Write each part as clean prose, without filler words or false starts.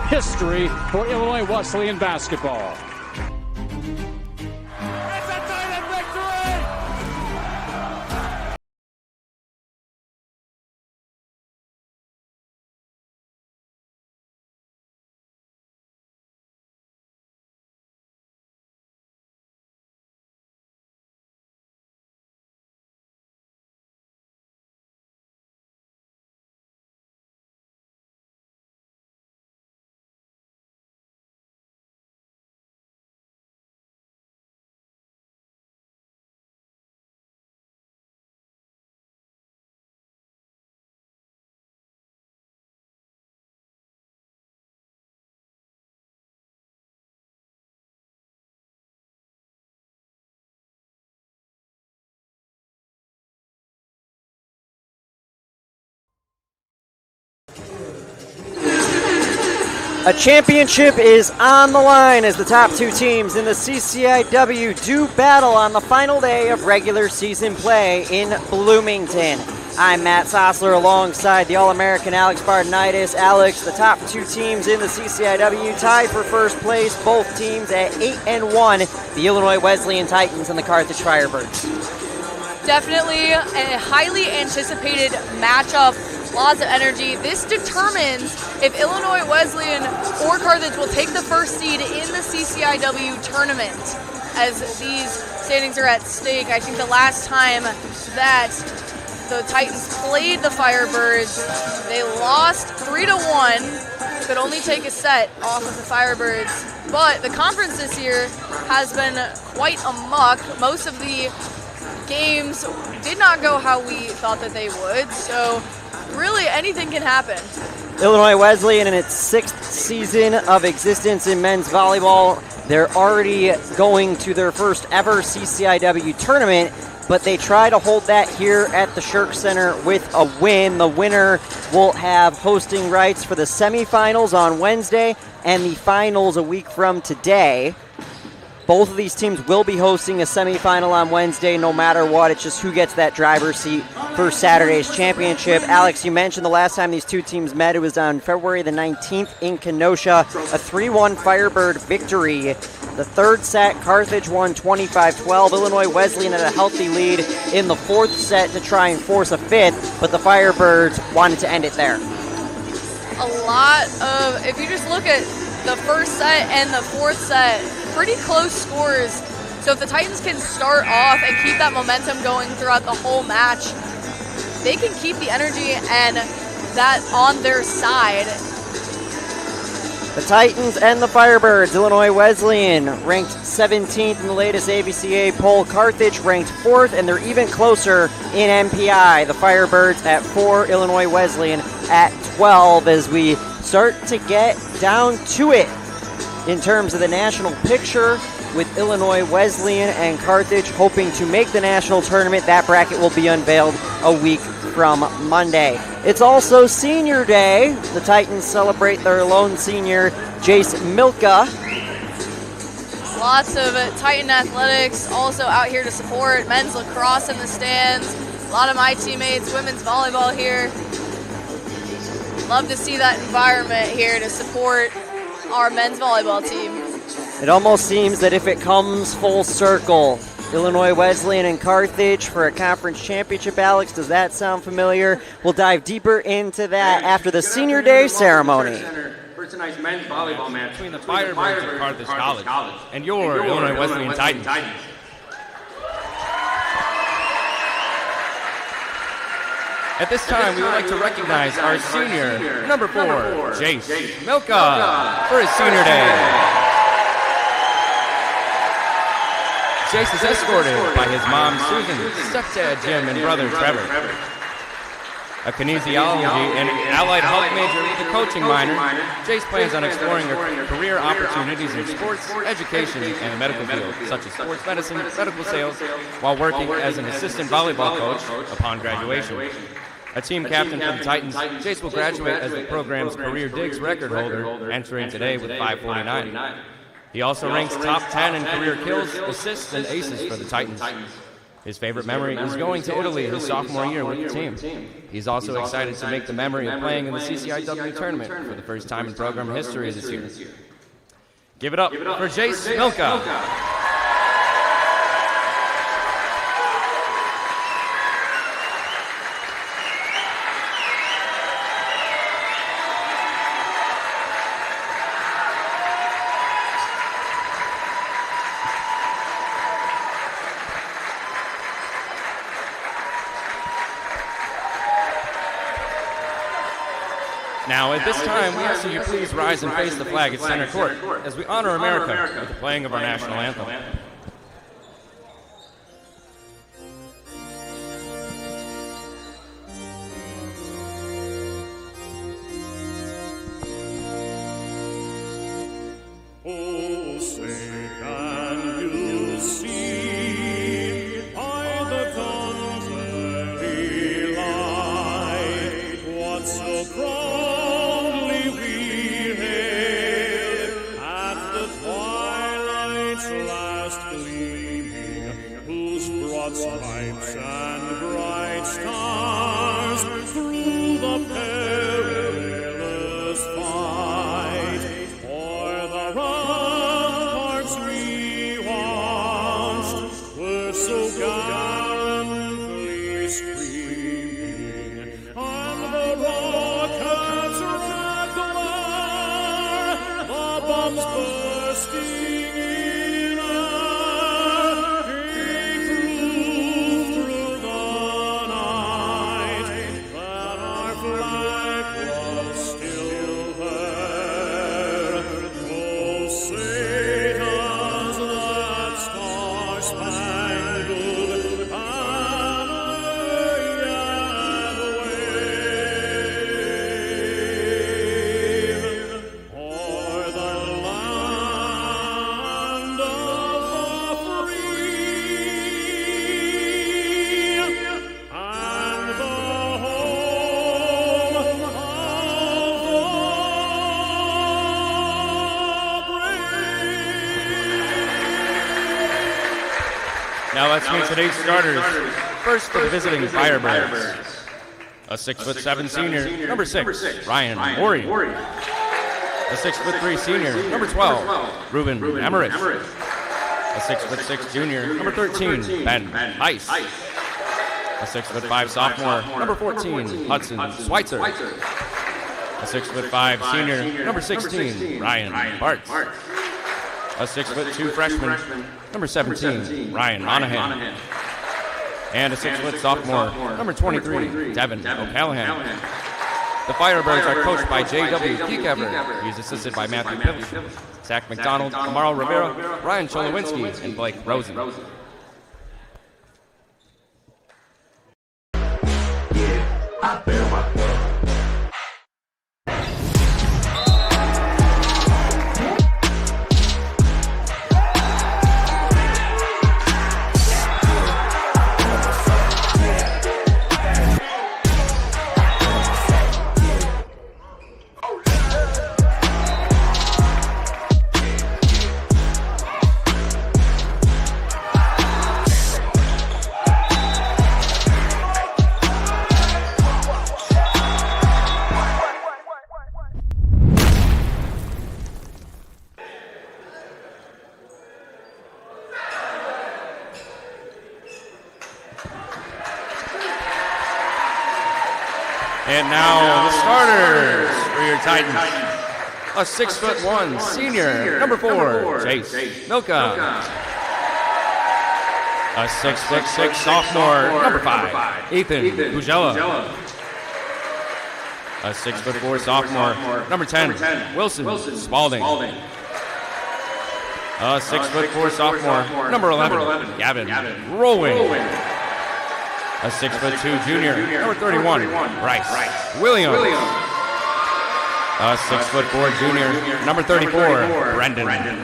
history for Illinois Wesleyan basketball. A championship is on the line as the top two teams in the CCIW do battle on the final day of regular season play in Bloomington. I'm Matt Sossler alongside the All-American Alex Bardenitis. Alex, the top two teams in the CCIW tied for first place, both teams at 8-1, the Illinois Wesleyan Titans and the Carthage Firebirds. Definitely a highly anticipated matchup. Lots of energy. This determines if Illinois Wesleyan or Carthage will take the first seed in the CCIW tournament, as these standings are at stake. I think the last time that the Titans played the Firebirds, they lost 3-1, could only take a set off of the Firebirds. But the conference this year has been quite amuck. Most of the games did not go how we thought that they would, so really anything can happen. Illinois Wesleyan in its sixth season of existence in men's volleyball. They're already going to their first ever CCIW tournament, but they try to hold that here at the Shirk Center with a win. The winner will have hosting rights for the semifinals on Wednesday and the finals a week from today. Both of these teams will be hosting a semifinal on Wednesday no matter what. It's just who gets that driver's seat for Saturday's championship. Alex, you mentioned the last time these two teams met, it was on February the 19th in Kenosha. A 3-1 Firebird victory. The third set, Carthage won 25-12. Illinois Wesleyan had a healthy lead in the fourth set to try and force a fifth, but the Firebirds wanted to end it there. A lot of, if you just look at the first set and the fourth set, pretty close scores. So if the Titans can start off and keep that momentum going throughout the whole match, they can keep the energy and that on their side. The Titans and the Firebirds, Illinois Wesleyan ranked 17th in the latest AVCA poll. Carthage ranked 4th, and they're even closer in MPI. The Firebirds at 4, Illinois Wesleyan at 12 as we start to get down to it in terms of the national picture, with Illinois Wesleyan and Carthage hoping to make the national tournament. That bracket will be unveiled a week from Monday. It's also Senior Day. The Titans celebrate their lone senior, Jace Milka. Lots of Titan athletics also out here to support. Men's lacrosse in the stands. A lot of my teammates, women's volleyball here. Love to see that environment here to support our men's volleyball team. It almost seems that if it comes full circle, Illinois Wesleyan and Carthage for a conference championship. Alex, does that sound familiar? We'll dive deeper into that after the Senior Day ceremony. For tonight's men's volleyball match between the Firebirds of Carthage College and your Illinois Wesleyan Titans. At this time, we would like to recognize our senior, number 4, Jace Milka, for his Senior Day. Jace is escorted by his mom, Susan, stepdad, Jim, and brother, Trevor. A kinesiology and allied health major with a coaching minor, Jace plans on exploring career opportunities in sports, education, and the medical field, such as sports medicine, medical sales, while working as an assistant volleyball coach upon graduation. A team captain for the Titans, Jace will graduate as the program's career digs record holder, entering today with 549. He also ranks top 10 in career kills, assists, and aces for the Titans. His favorite memory is going to Italy his sophomore year with the team. He's also excited to make the memory of playing in the CCIW tournament for the first time in program history this year. Give it up for Jace Milka. Now, at this time, we ask that you please rise and face the flag at center court as we honor America with the playing of our national anthem. Oh, say can you see by the dawn's early light what so proudly we hailed at the twilight's last gleaming, whose broad stripes and bright stars through the perilous fight o'er the ramparts we watched were so gallantly streaming, and the rockets' red glare, the bombs bursting in air, came through the night, that our flag was still there. Oh, say does that star-spangled banner yet wave o'er the land of the free and the home of the brave. Now let's meet today's starters. First for the visiting Firebirds. A 6'7" senior, number 6, Ryan Mori. A 6'3" senior, number 12, Ruben Emmerich. A 6'6" junior, number 13, Ben Heiss. A 6'5" sophomore, number 14, Hudson Schweitzer. A 6'5" senior, number 16, Ryan Bartz. A 6'2" freshman, number 17, Ryan Monahan. And a 6' sophomore, number 23, Devin O'Callahan. The Firebirds are coached by J.W. Keekever. He's assisted by Matthew Pilch, Zach McDonald, Amaro Rivera, Ryan Cholowinski, and Blake Rosen. And now the starters for your Titans. A 6'1" senior, number 4, Jace Milka. A 6'6" sophomore, number 5, Ethan Ugella. A 6'4" sophomore, number 10, Wilson Spalding. A 6'4" sophomore, number 11, Gavin Rolwing. A 6'2" junior, number 31, Bryce Williams. A 6'4" junior, number 34, Brendan Ryder.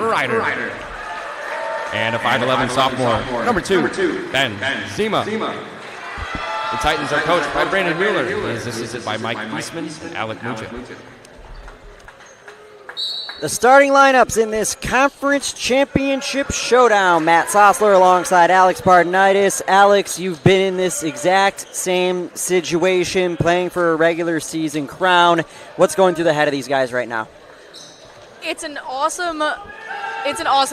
And a 5'11" sophomore, number 2, Ben Zima. The Titans are coached by Brandon Mueller. He is assisted by Mike Eastman and Alec Mucha. The starting lineups in this conference championship showdown. Matt Sossler alongside Alex Bardenitis. Alex, you've been in this exact same situation, playing for a regular season crown. What's going through the head of these guys right now? It's an awesome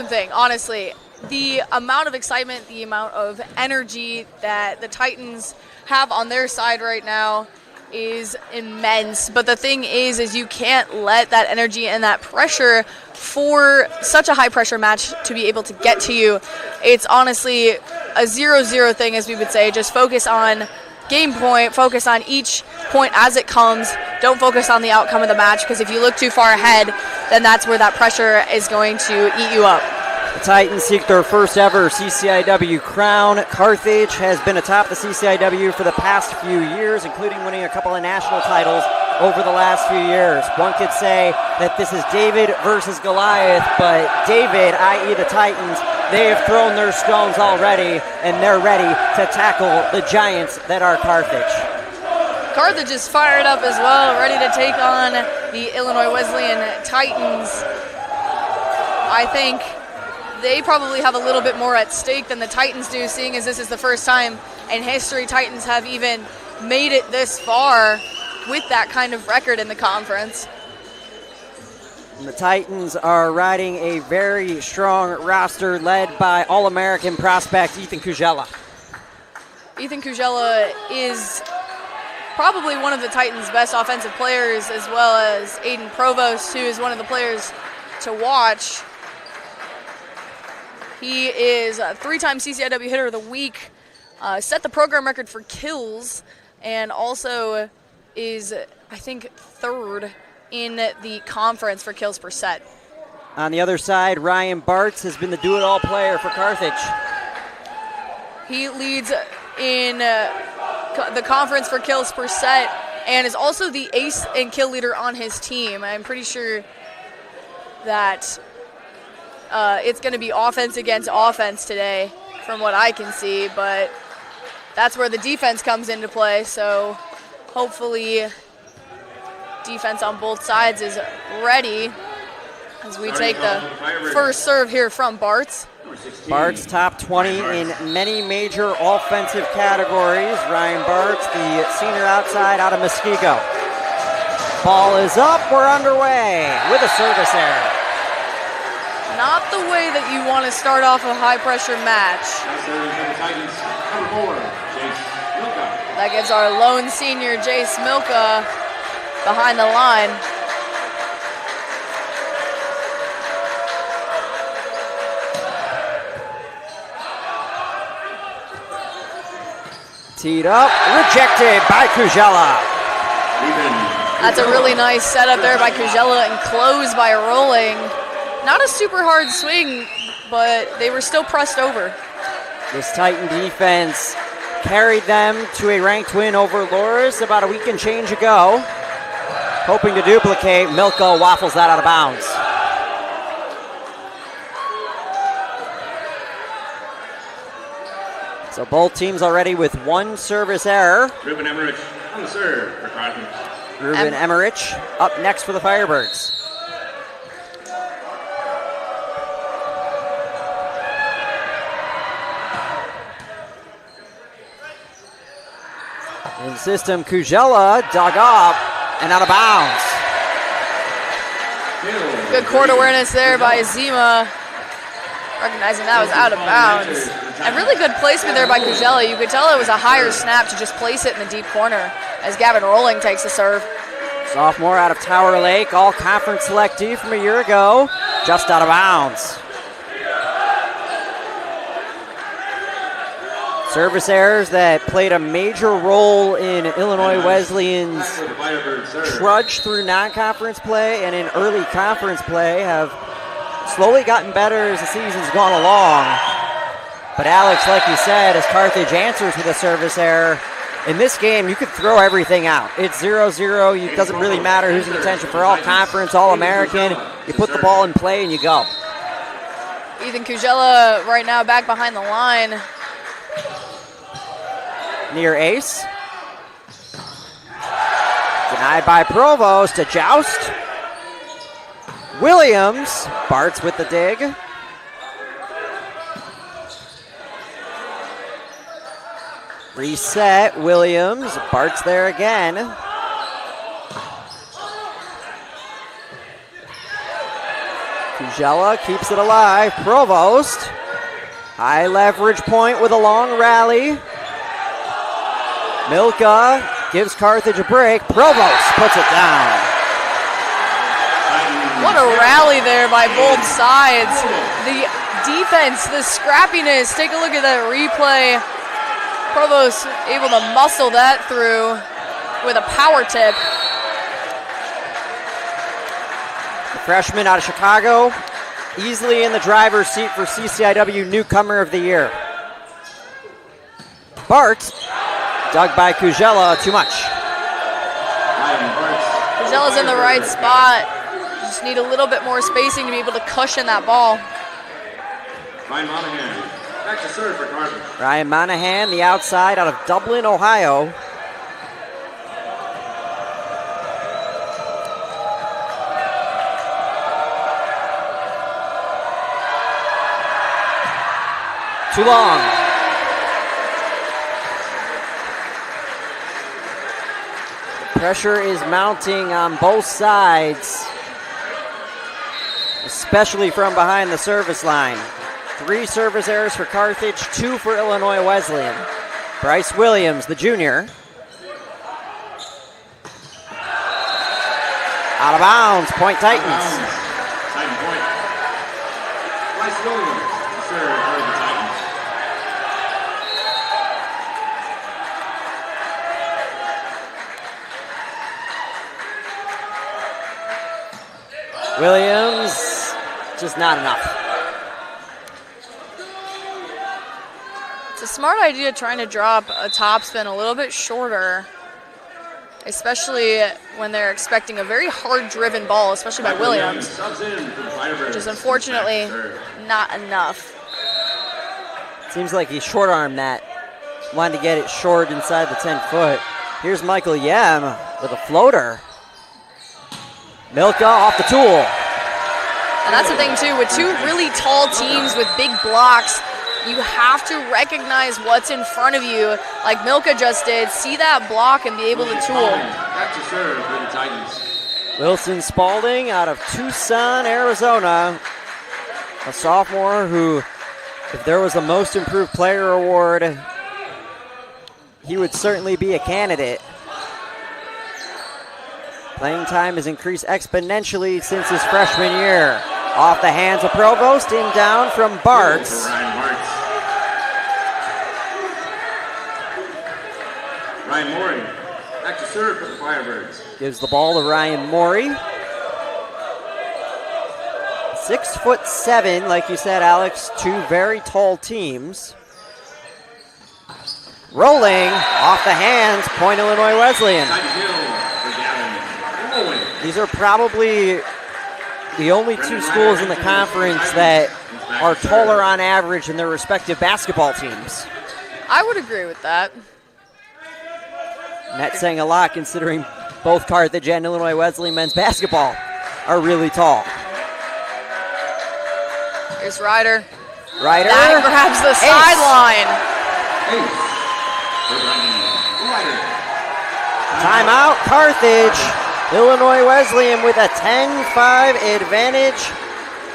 thing, honestly. The amount of excitement, the amount of energy that the Titans have on their side right now is immense. But the thing is you can't let that energy and that pressure for such a high pressure match to be able to get to you. It's honestly a 0-0 thing, as we would say. Just focus on game point, focus on each point as it comes. Don't focus on the outcome of the match, because if you look too far ahead, then that's where that pressure is going to eat you up. The Titans seek their first ever CCIW crown. Carthage has been atop the CCIW for the past few years, including winning a couple of national titles over the last few years. One could say that this is David versus Goliath, but David, i.e. the Titans, they have thrown their stones already, and they're ready to tackle the giants that are Carthage. Carthage is fired up as well, ready to take on the Illinois Wesleyan Titans. I think they probably have a little bit more at stake than the Titans do, seeing as this is the first time in history Titans have even made it this far with that kind of record in the conference. And the Titans are riding a very strong roster led by All-American prospect Ethan Kujella. Ethan Kujella is probably one of the Titans' best offensive players, as well as Aiden Provost, who is one of the players to watch. He is a three-time CCIW Hitter of the Week, set the program record for kills, and also is, I think, third in the conference for kills per set. On the other side, Ryan Bartz has been the do-it-all player for Carthage. He leads in the conference for kills per set and is also the ace and kill leader on his team. I'm pretty sure that it's going to be offense against offense today, from what I can see, but that's where the defense comes into play, so hopefully defense on both sides is ready as we take the first serve here from Bartz. Bartz top 20 in many major offensive categories. Ryan Bartz, the senior outside out of Muskego. Ball is up, we're underway with a service error. Not the way that you want to start off a high-pressure match. That gets our lone senior, Jace Milka, behind the line. Teed up, rejected by Kujella. That's a really nice setup there by Kujella and closed by Rolling. Not a super hard swing, but they were still pressed over. This Titan defense carried them to a ranked win over Loris about a week and change ago. Hoping to duplicate, Milka waffles that out of bounds. So both teams already with one service error. Ruben Emmerich on the serve for Carthage. Ruben Emmerich up next for the Firebirds. In system, Kujella dug up and out of bounds. Good court awareness there by Zima, recognizing that was out of bounds. And really good placement there by Kujella. You could tell it was a higher snap to just place it in the deep corner as Gavin Rolling takes the serve. Sophomore out of Tower Lake, all conference selectee from a year ago, just out of bounds. Service errors that played a major role in Illinois Wesleyan's trudge through non-conference play and in early conference play have slowly gotten better as the season's gone along. But Alex, like you said, as Carthage answers with a service error, in this game you could throw everything out. It's 0-0. It doesn't really matter who's in contention for all conference, all American. You put the ball in play and you go. Ethan Kujella right now back behind the line. Near ace. Denied by Provost to Joust. Williams, Bartz with the dig. Reset, Williams, Bartz there again. Kujella keeps it alive, Provost. High leverage point with a long rally. Milka gives Carthage a break, Provost puts it down. What a rally there by both sides. The defense, the scrappiness, take a look at that replay. Provost able to muscle that through with a power tip. The freshman out of Chicago, easily in the driver's seat for CCIW Newcomer of the Year. Bart, dug by Kujella, too much. Kujella's in the right spot. Just need a little bit more spacing to be able to cushion that ball. Ryan Monahan, back to serve for Carthage. Ryan Monahan, the outside out of Dublin, Ohio. Too long. Pressure is mounting on both sides, especially from behind the service line. 3 service errors for Carthage, 2 for Illinois Wesleyan. Bryce Williams, the junior. Out of bounds, point Titans. Titan point. Bryce Williams, serve for the Titans. Williams, just not enough. It's a smart idea trying to drop a topspin a little bit shorter, especially when they're expecting a very hard-driven ball, especially by Williams, which is unfortunately not enough. Seems like he short-armed that. Wanted to get it short inside the 10-foot. Here's Michael Yem with a floater. Milka off the tool. And that's the thing, too, with 2 really tall teams with big blocks, you have to recognize what's in front of you, like Milka just did, see that block and be able to tool. Back to serve for the Titans. Wilson Spalding out of Tucson, Arizona. A sophomore who, if there was a Most Improved Player award, he would certainly be a candidate. Playing time has increased exponentially since his freshman year. Off the hands of Provost, in down from Bartz. Ryan Morey, back to serve for the Firebirds. Gives the ball to Ryan Morey. 6'7", like you said, Alex. 2 very tall teams. Rolling off the hands, point Illinois Wesleyan. These are probably the only 2 schools in the conference that are taller on average than their respective basketball teams. I would agree with that. And that's saying a lot considering both Carthage and Illinois Wesleyan men's basketball are really tall. Here's Ryder. Ryder. That grabs the sideline. Timeout, Carthage. Illinois Wesleyan with a 10-5 advantage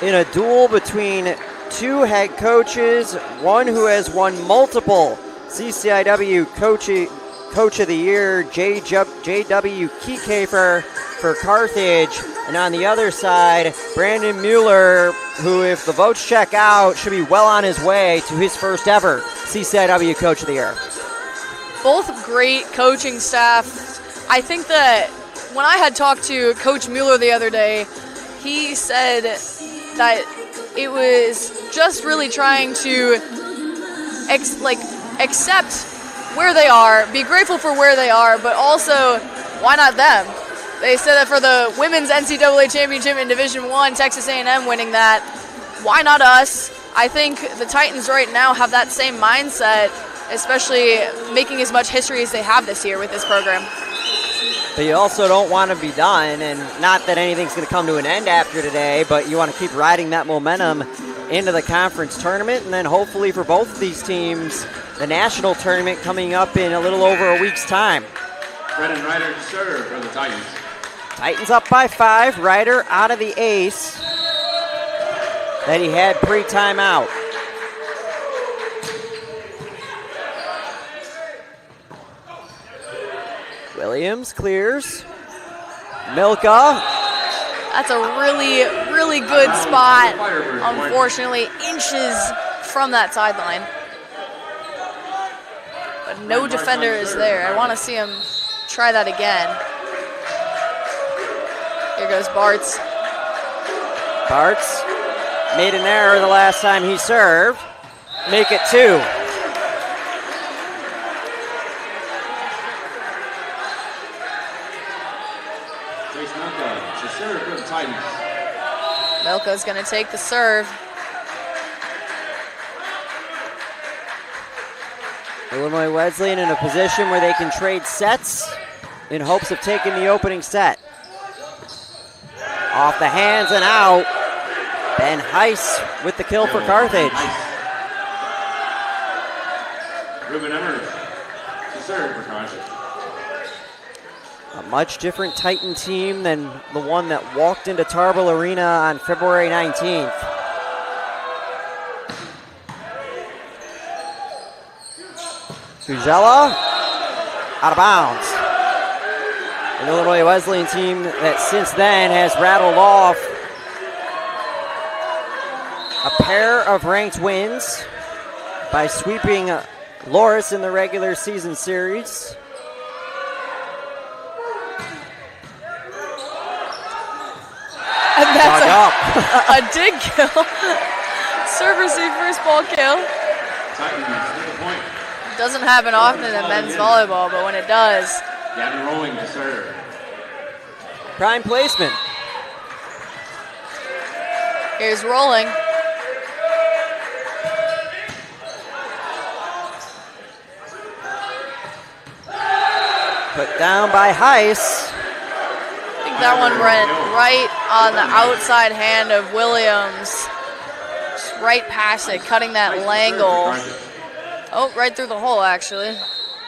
in a duel between 2 head coaches, one who has won multiple CCIW Coach of the Year, J.W. Kiekefer for Carthage, and on the other side, Brandon Mueller, who, if the votes check out, should be well on his way to his first ever CCIW Coach of the Year. Both great coaching staff. I think that when I had talked to Coach Mueller the other day, he said that it was just really trying to accept where they are, be grateful for where they are, but also, why not them? They said that for the women's NCAA championship in Division I, Texas A&M winning that, why not us? I think the Titans right now have that same mindset, especially making as much history as they have this year with this program. But you also don't want to be done, and not that anything's going to come to an end after today, but you want to keep riding that momentum into the conference tournament, and then hopefully for both of these teams, the national tournament coming up in a little over a week's time. Brennan Ryder to serve for the Titans. Titans up by 5. Ryder out of the ace that he had pre-timeout. Williams clears. Milka. That's a really, really good spot. Unfortunately, inches from that sideline. But no defender is there. I want to see him try that again. Here goes Bartz. Bartz made an error the last time he served. Make it 2. Milka's going to take the serve. Illinois Wesleyan in a position where they can trade sets in hopes of taking the opening set. Off the hands and out. Ben Heiss with the kill for Carthage. Ruben Emmers to serve for Carthage. A much different Titan team than the one that walked into Tarbell Arena on February 19th. Kujella out of bounds. An Illinois Wesleyan team that since then has rattled off a pair of ranked wins by sweeping Loras in the regular season series. And that's a dig kill. Serve receive first ball kill. Doesn't happen often in men's volleyball, but when it does. Gavin Rowling to serve. Prime placement. Here's Rolling. Put down by Heiss. I think that one went right on the outside hand of Williams. Just right past it, cutting that Langle. Oh, right through the hole, actually.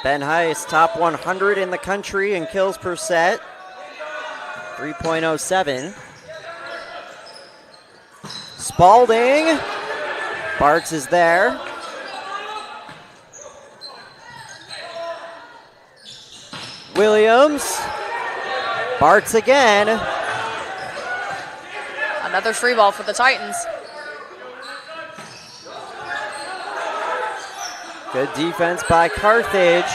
Ben Heiss, top 100 in the country in kills per set. 3.07. Spalding. Bartz is there. Williams. Bartz again. Another free ball for the Titans. Good defense by Carthage.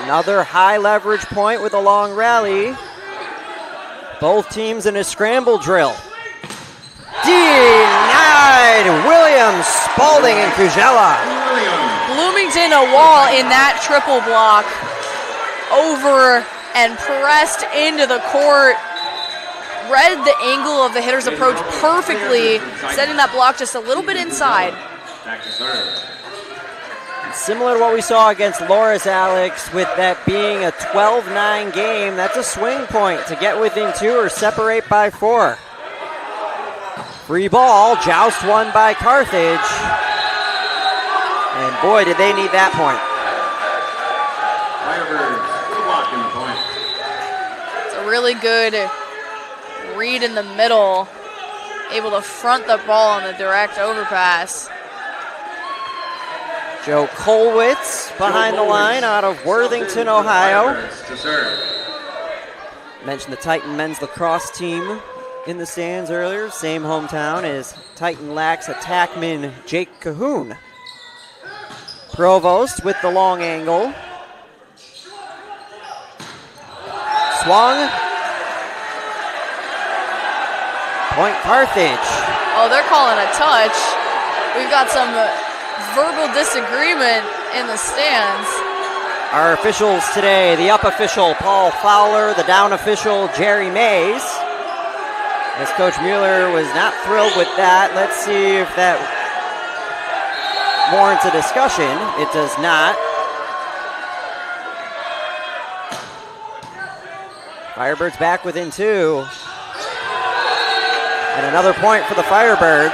Another high leverage point with a long rally. Both teams in a scramble drill. Denied! Williams, Spalding, and Kujella. Bloomington a wall in that triple block. Over and pressed into the court. Read the angle of the hitter's approach perfectly, setting that block just a little bit inside. Back to serve. Similar to what we saw against Loras, Alex, with that being a 12-9 game, that's a swing point to get within 2 or separate by 4. Free ball, joust won by Carthage. And boy, did they need that point. Firebirds, good block in the point. It's a really good read in the middle. Able to front the ball on the direct overpass. Joe Kolwitz behind the line out of Worthington, Ohio. To serve. Mentioned the Titan men's lacrosse team in the stands earlier. Same hometown as Titan Lax attackman Jake Cahoon. Provost with the long angle. Swung. Point Carthage. Oh, they're calling a touch. We've got some verbal disagreement in the stands. Our officials today, the up official Paul Fowler, the down official Jerry Mays. As Coach Mueller was not thrilled with that. Let's see if that warrants a discussion. It does not. Firebirds back within 2. And another point for the Firebirds.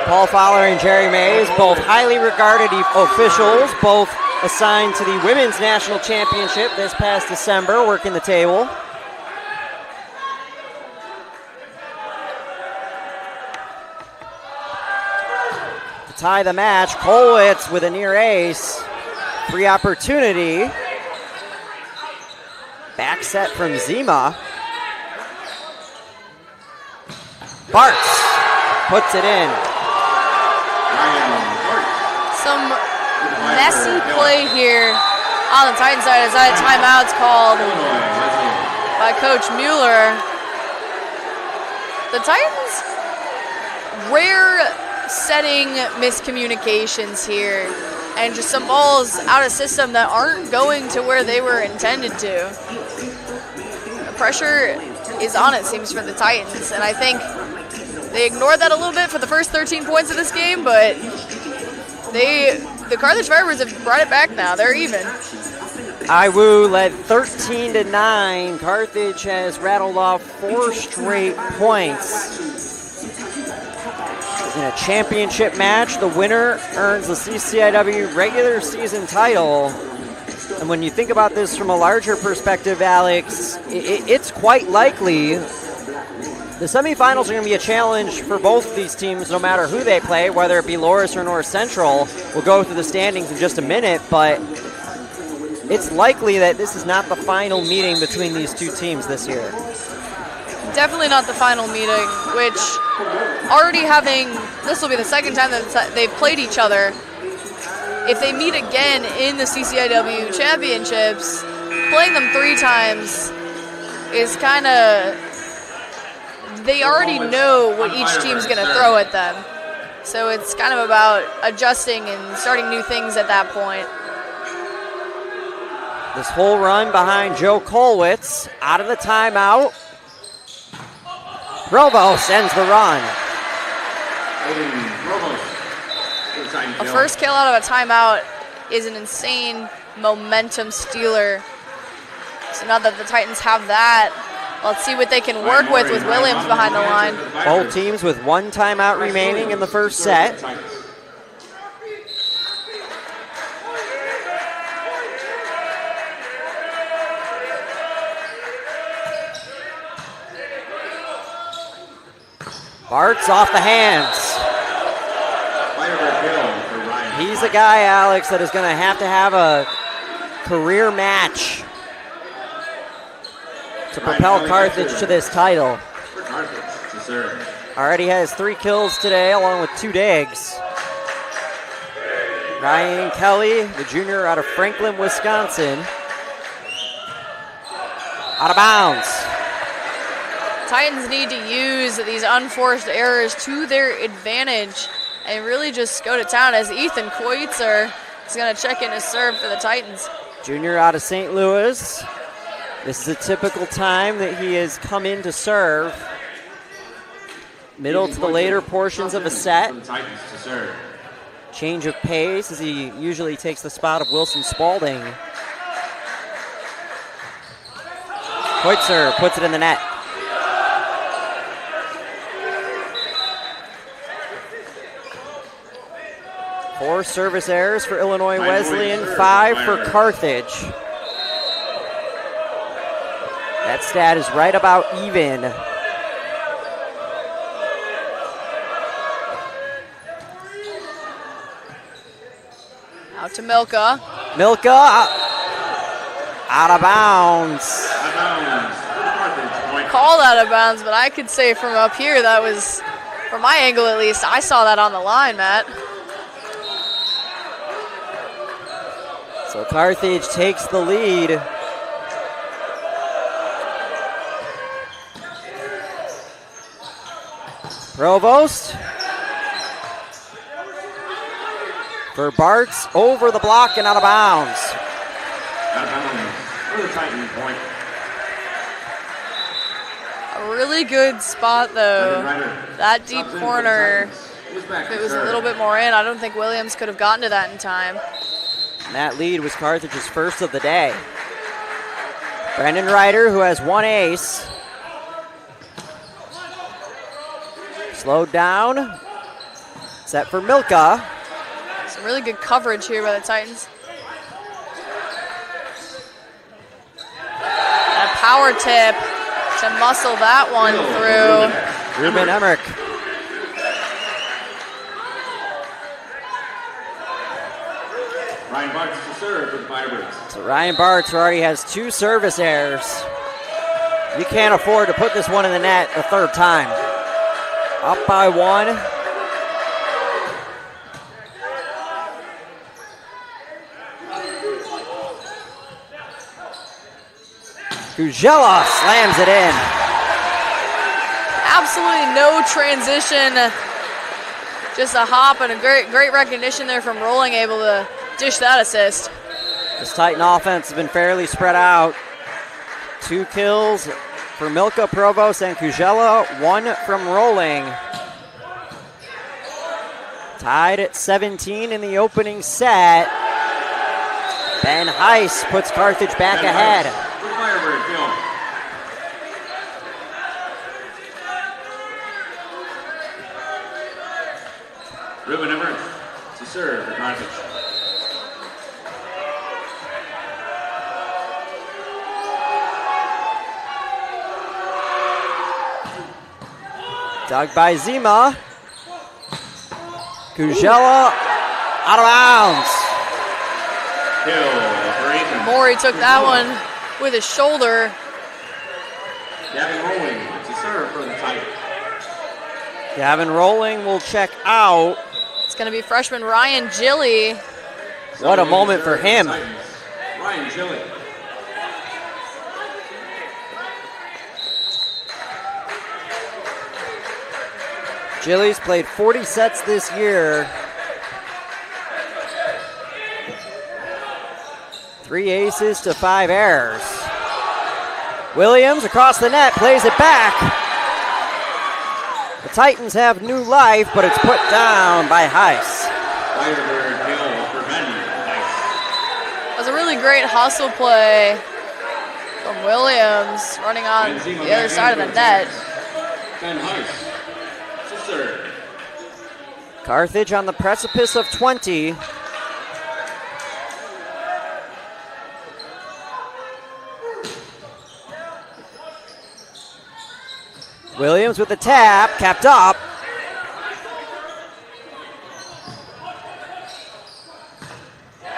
Paul Fowler and Jerry Mays, both highly regarded officials, both assigned to the Women's National Championship this past December, working the table. To tie the match, Kolwitz with a near ace. Free opportunity. Back set from Zima. Bartz puts it in. Some messy play here on the Titan side as that timeout's called by Coach Mueller. The Titans, rare setting miscommunications here and just some balls out of system that aren't going to where they were intended to. The pressure is on, it seems, for the Titans, and I think they ignored that a little bit for the first 13 points of this game, but the Carthage Firebirds have brought it back now. They're even. IWU led 13-9. Carthage has rattled off 4 straight points. In a championship match, the winner earns the CCIW regular season title. And when you think about this from a larger perspective, Alex, it's quite likely the semifinals are going to be a challenge for both of these teams, no matter who they play, whether it be Loras or North Central. We'll go through the standings in just a minute, but it's likely that this is not the final meeting between these two teams this year. Definitely not the final meeting, which already having, this will be the second time that they've played each other. If they meet again in the CCIW championships, playing them 3 times is kind of, they already know what each team's going to throw at them. So it's kind of about adjusting and starting new things at that point. This whole run behind Joe Kolwitz, out of the timeout. Provost ends the run. A first kill out of a timeout is an insane momentum stealer. So now that the Titans have that, let's see what they can work with Williams behind the line. Both teams with 1 timeout remaining in the first set. Bartz off the hands. He's a guy, Alex, that is going to have a career match to propel Carthage to this title. Already has 3 kills today, along with 2 digs. Ryan Kelly, the junior out of Franklin, Wisconsin. Out of bounds. Titans need to use these unforced errors to their advantage and really just go to town, as Ethan Koitzer is going to check in his serve for the Titans. Junior out of St. Louis. This is a typical time that he has come in to serve. Middle to the later portions of a set. Change of pace as he usually takes the spot of Wilson Spalding. Koitzer puts it in the net. Four service errors for Illinois Wesleyan, 5 for Carthage. That stat is right about even. Out to Milka. Milka out of bounds. Called out of bounds, but I could say from up here that was, from my angle at least, I saw that on the line, Matt. So Carthage takes the lead. Provost for Bartz, over the block and out of bounds. A really good spot though. That deep corner, if it was a little bit more in, I don't think Williams could have gotten to that in time. And that lead was Carthage's first of the day. Brendan Ryder, who has one ace. Slowed down. Set for Milka. Some really good coverage here by the Titans. A power tip to muscle that one through. Ruben Emmerich. Ryan Bartz to serve for the Firebirds. So Ryan Bartz already has 2 service errors. You can't afford to put this one in the net a third time. Up by 1. Kujela slams it in. Absolutely no transition. Just a hop and a great recognition there from Rolling, able to dish that assist. This Titan offense has been fairly spread out. 2 kills for Milka, Provost, and Kujela. 1 from Rolling. Tied at 17 in the opening set. Ben Heiss puts Carthage back ahead. For Firebird, Bill. Ruben Emmerich to serve for Carthage. Dug by Zima. Kujela out of bounds. Kill for Ethan. Maury took that one with his shoulder. Gavin Rolling to serve for the Titans. Gavin Rolling will check out. It's going to be freshman Ryan Gilly. What a moment for him. Ryan Gilly. Gilly's played 40 sets this year. 3 aces to 5 errors. Williams across the net, plays it back. The Titans have new life, but it's put down by Heiss. Firebird Hill for Ben Heiss. That was a really great hustle play from Williams, running on the other side of the net. Ben Heiss to serve. Carthage on the precipice of 20. Williams with the tap, capped up.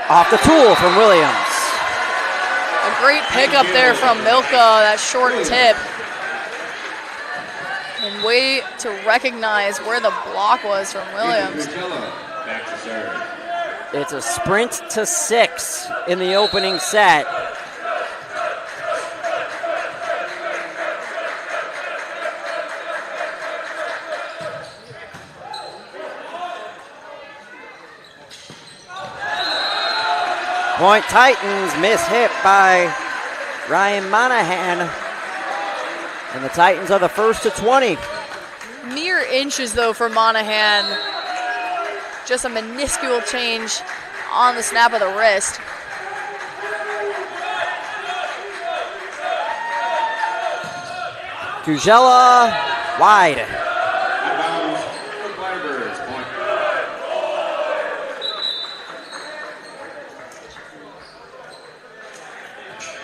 Off the tool from Williams. A great pickup there from Milka, that short tip. And way to recognize where the block was from Williams. Back to serve. It's a sprint to 6 in the opening set. Point Titans, miss hit by Ryan Monahan. And the Titans are the first to 20. Mere inches, though, for Monahan. Just a minuscule change on the snap of the wrist. Kujela wide. Out of bounds for Firebirds. Point.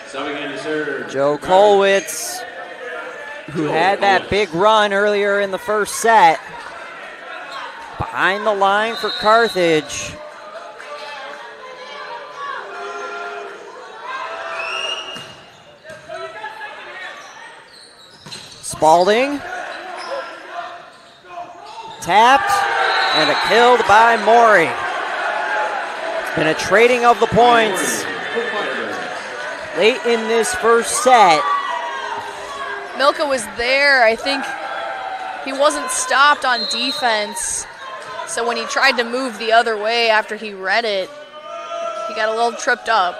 Subbing in to serve. Joe Kolwitz, who had that big run earlier in the first set. Behind the line for Carthage. Spalding. Tapped and a killed by Maury. It's been a trading of the points late in this first set. Milka was there. I think he wasn't stopped on defense. So when he tried to move the other way after he read it, he got a little tripped up.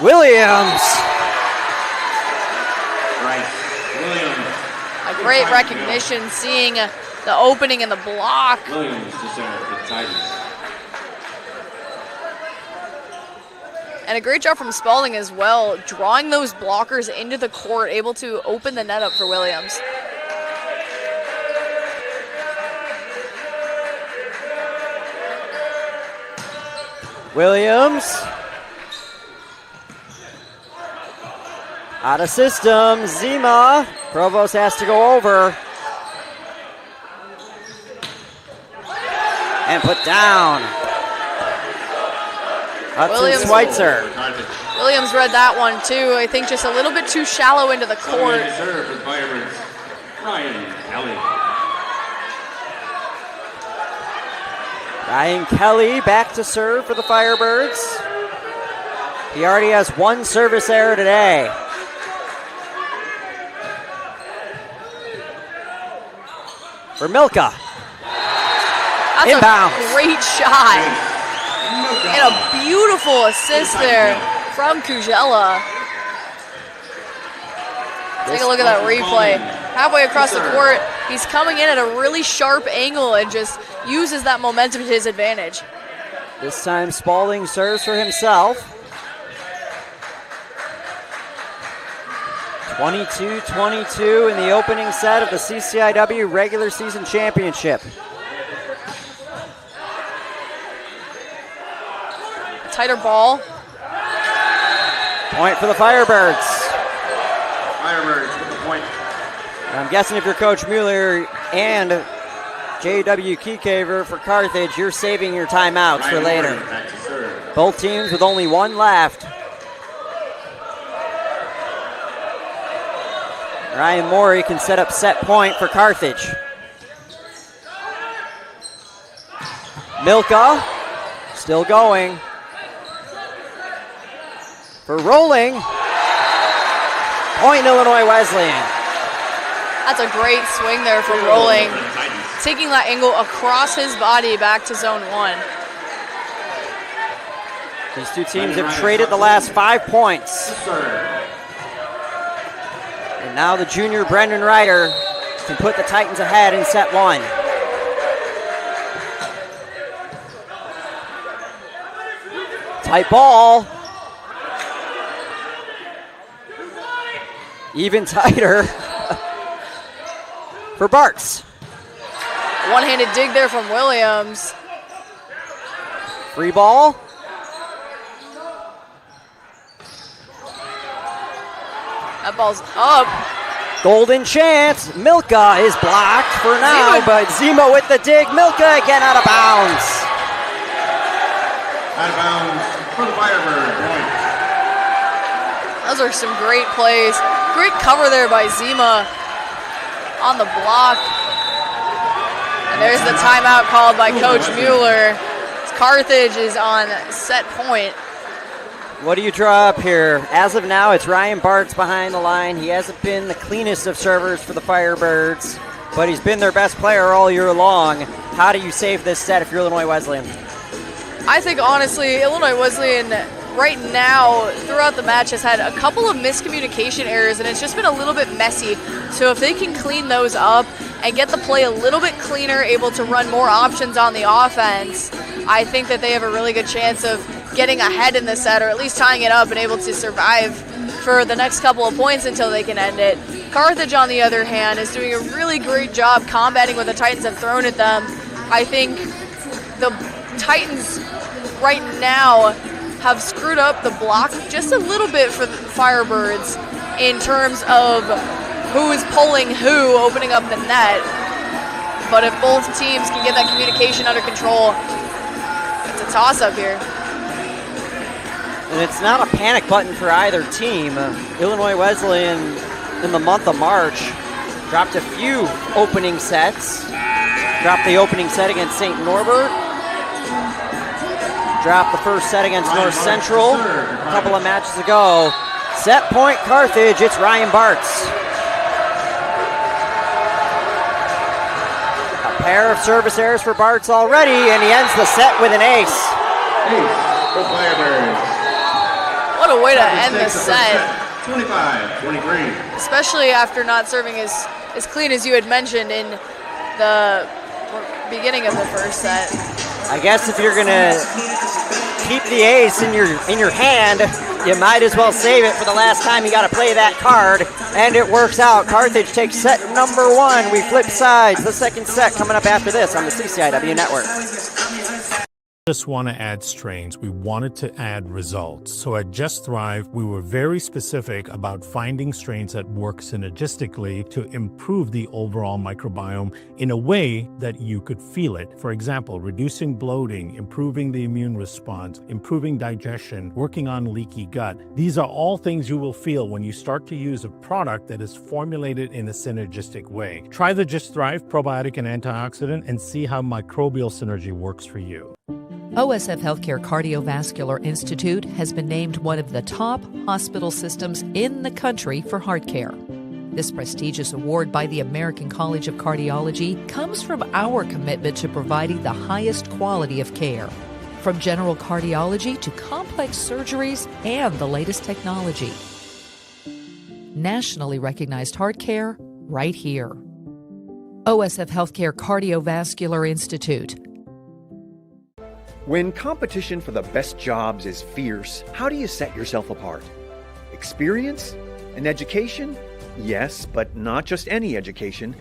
Williams. Right. Williams. A great recognition, seeing the opening in the block. Williams to serve for the Titans. And a great job from Spalding as well, drawing those blockers into the court, able to open the net up for Williams. Williams. Out of system, Zima. Provost has to go over. And put down. Hudson Schweitzer. Williams read that one too. I think just a little bit too shallow into the court. Serve for the Firebirds, Ryan Kelly. Ryan Kelly back to serve for the Firebirds. He already has one service error today. For Milka. That's Inbounds. a great shot. And a beautiful assist there from Kujela. Take a look at that replay. Halfway across the court, he's coming in at a really sharp angle and just uses that momentum to his advantage. This time Spalding serves for himself. 22-22 in the opening set of the CCIW regular season championship. Tighter ball. Point for the Firebirds. Firebirds with the point. I'm guessing if you're Coach Mueller and J.W. Keycaver for Carthage, you're saving your timeouts for later. Back to serve. Both teams with only one left. Ryan Morey can set up set point for Carthage. Milka still going. For rolling. Point Illinois Wesleyan. That's a great swing there from Rolling. Taking that angle across his body back to zone 1. These two teams have traded the last 5 points. And now the junior Brendan Ryder can put the Titans ahead in set 1. Tight ball. Even tighter for Bartz. One-handed dig there from Williams. Free ball. That ball's up. Golden chance. Milka is blocked for now, but Zima with the dig. Milka again out of bounds. Out of bounds for the Firebirds. Point. Those are some great plays. Great cover there by Zima on the block. And there's the timeout called by Coach Mueller. Carthage is on set point. What do you draw up here? As of now, it's Ryan Bartz behind the line. He hasn't been the cleanest of servers for the Firebirds, but he's been their best player all year long. How do you save this set if you're Illinois Wesleyan? I think, honestly, Illinois Wesleyan right now, throughout the match, has had a couple of miscommunication errors, and it's just been a little bit messy. So if they can clean those up and get the play a little bit cleaner, able to run more options on the offense, I think that they have a really good chance of getting ahead in the set, or at least tying it up and able to survive for the next couple of points until they can end it. Carthage, on the other hand, is doing a really great job combating what the Titans have thrown at them. I think the Titans right now have screwed up the block just a little bit for the Firebirds in terms of who is pulling who, opening up the net. But if both teams can get that communication under control, it's a toss-up here. And it's not a panic button for either team. Illinois Wesleyan, in the month of March, dropped a few opening sets. Dropped the opening set against St. Norbert. Dropped the first set against North Central a couple of matches ago. Set point Carthage, it's Ryan Bartz. A pair of service errors for Bartz already, and he ends the set with an ace. What a way to end the set. 25-23. Especially after not serving as clean as you had mentioned in the beginning of the first set. I guess if you're gonna keep the ace in your hand, you might as well save it for the last time you got to play that card. And it works out. Carthage takes set number 1. We flip sides. The second set coming up after this on the CCIW Network. Just want to add strains. We wanted to add results. So at Just Thrive, we were very specific about finding strains that work synergistically to improve the overall microbiome in a way that you could feel it. For example, reducing bloating, improving the immune response, improving digestion, working on leaky gut. These are all things you will feel when you start to use a product that is formulated in a synergistic way. Try the Just Thrive probiotic and antioxidant and see how microbial synergy works for you. OSF Healthcare Cardiovascular Institute has been named one of the top hospital systems in the country for heart care. This prestigious award by the American College of Cardiology comes from our commitment to providing the highest quality of care, from general cardiology to complex surgeries and the latest technology. Nationally recognized heart care right here. OSF Healthcare Cardiovascular Institute. When competition for the best jobs is fierce, how do you set yourself apart? Experience? An education? Yes, but not just any education.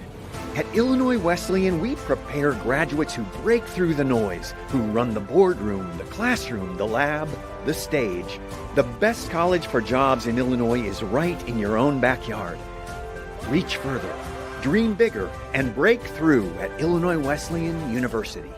At Illinois Wesleyan, we prepare graduates who break through the noise, who run the boardroom, the classroom, the lab, the stage. The best college for jobs in Illinois is right in your own backyard. Reach further, dream bigger, and break through at Illinois Wesleyan University.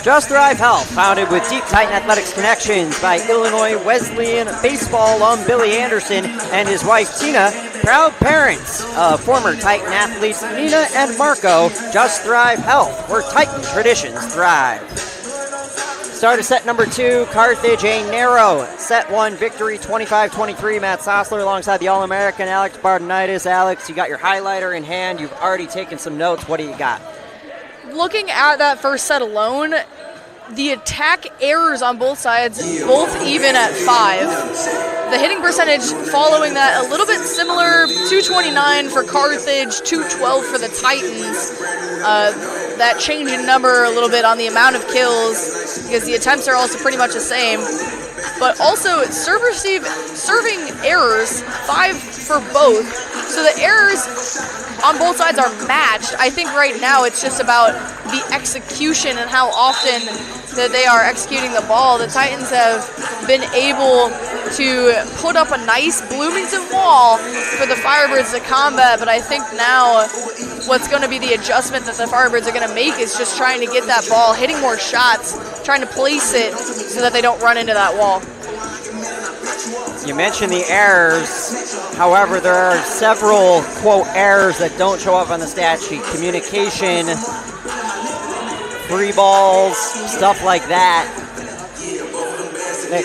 Just Thrive Health, founded with deep Titan athletics connections by Illinois Wesleyan baseball alum Billy Anderson and his wife Tina, proud parents of former Titan athletes Nina and Marco. Just Thrive Health, where Titan traditions thrive. Start of set number 2, Carthage, a narrow set 1 victory, 25-23. Matt Sossler alongside the All-American Alex Bardenitis. Alex, you got your highlighter in hand. You've already taken some notes. What do you got? Looking at that first set alone, the attack errors on both sides, both even at 5. The hitting percentage following that, a little bit similar, 229 for Carthage, 212 for the Titans. That change in number a little bit on the amount of kills, because the attempts are also pretty much the same. But also, serving errors, 5 for both. So the errors on both sides are matched. I think right now it's just about the execution and how often that they are executing the ball. The Titans have been able to put up a nice Bloomington wall for the Firebirds to combat, but I think now what's going to be the adjustment that the Firebirds are going to make is just trying to get that ball, hitting more shots, trying to place it so that they don't run into that wall. You mentioned the errors. However, there are several, quote, errors that don't show up on the stat sheet. Communication, free balls, stuff like that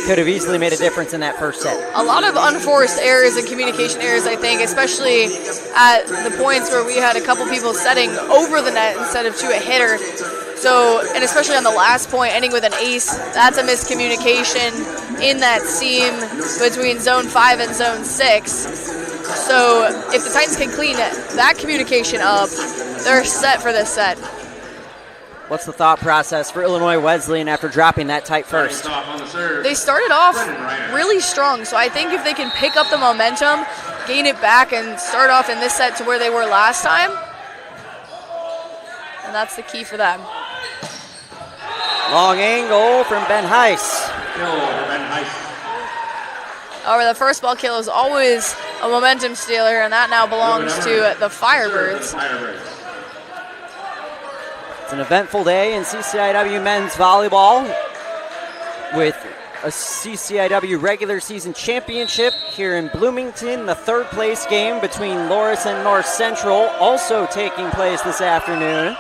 could have easily made a difference in that first set. A lot of unforced errors and communication errors, I think, especially at the points where we had a couple people setting over the net instead of to a hitter. So, and especially on the last point, ending with an ace, that's a miscommunication in that seam between zone 5 and zone 6. So if the Titans can clean that communication up, they're set for this set. What's the thought process for Illinois Wesleyan after dropping that tight first? They started off really strong, so I think if they can pick up the momentum, gain it back, and start off in this set to where they were last time, and that's the key for them. Long angle from Ben Heiss. However, the first ball kill is always a momentum stealer, and that now belongs to the Firebirds. It's an eventful day in CCIW men's volleyball with a CCIW regular season championship here in Bloomington. The third place game between Loris and North Central also taking place this afternoon.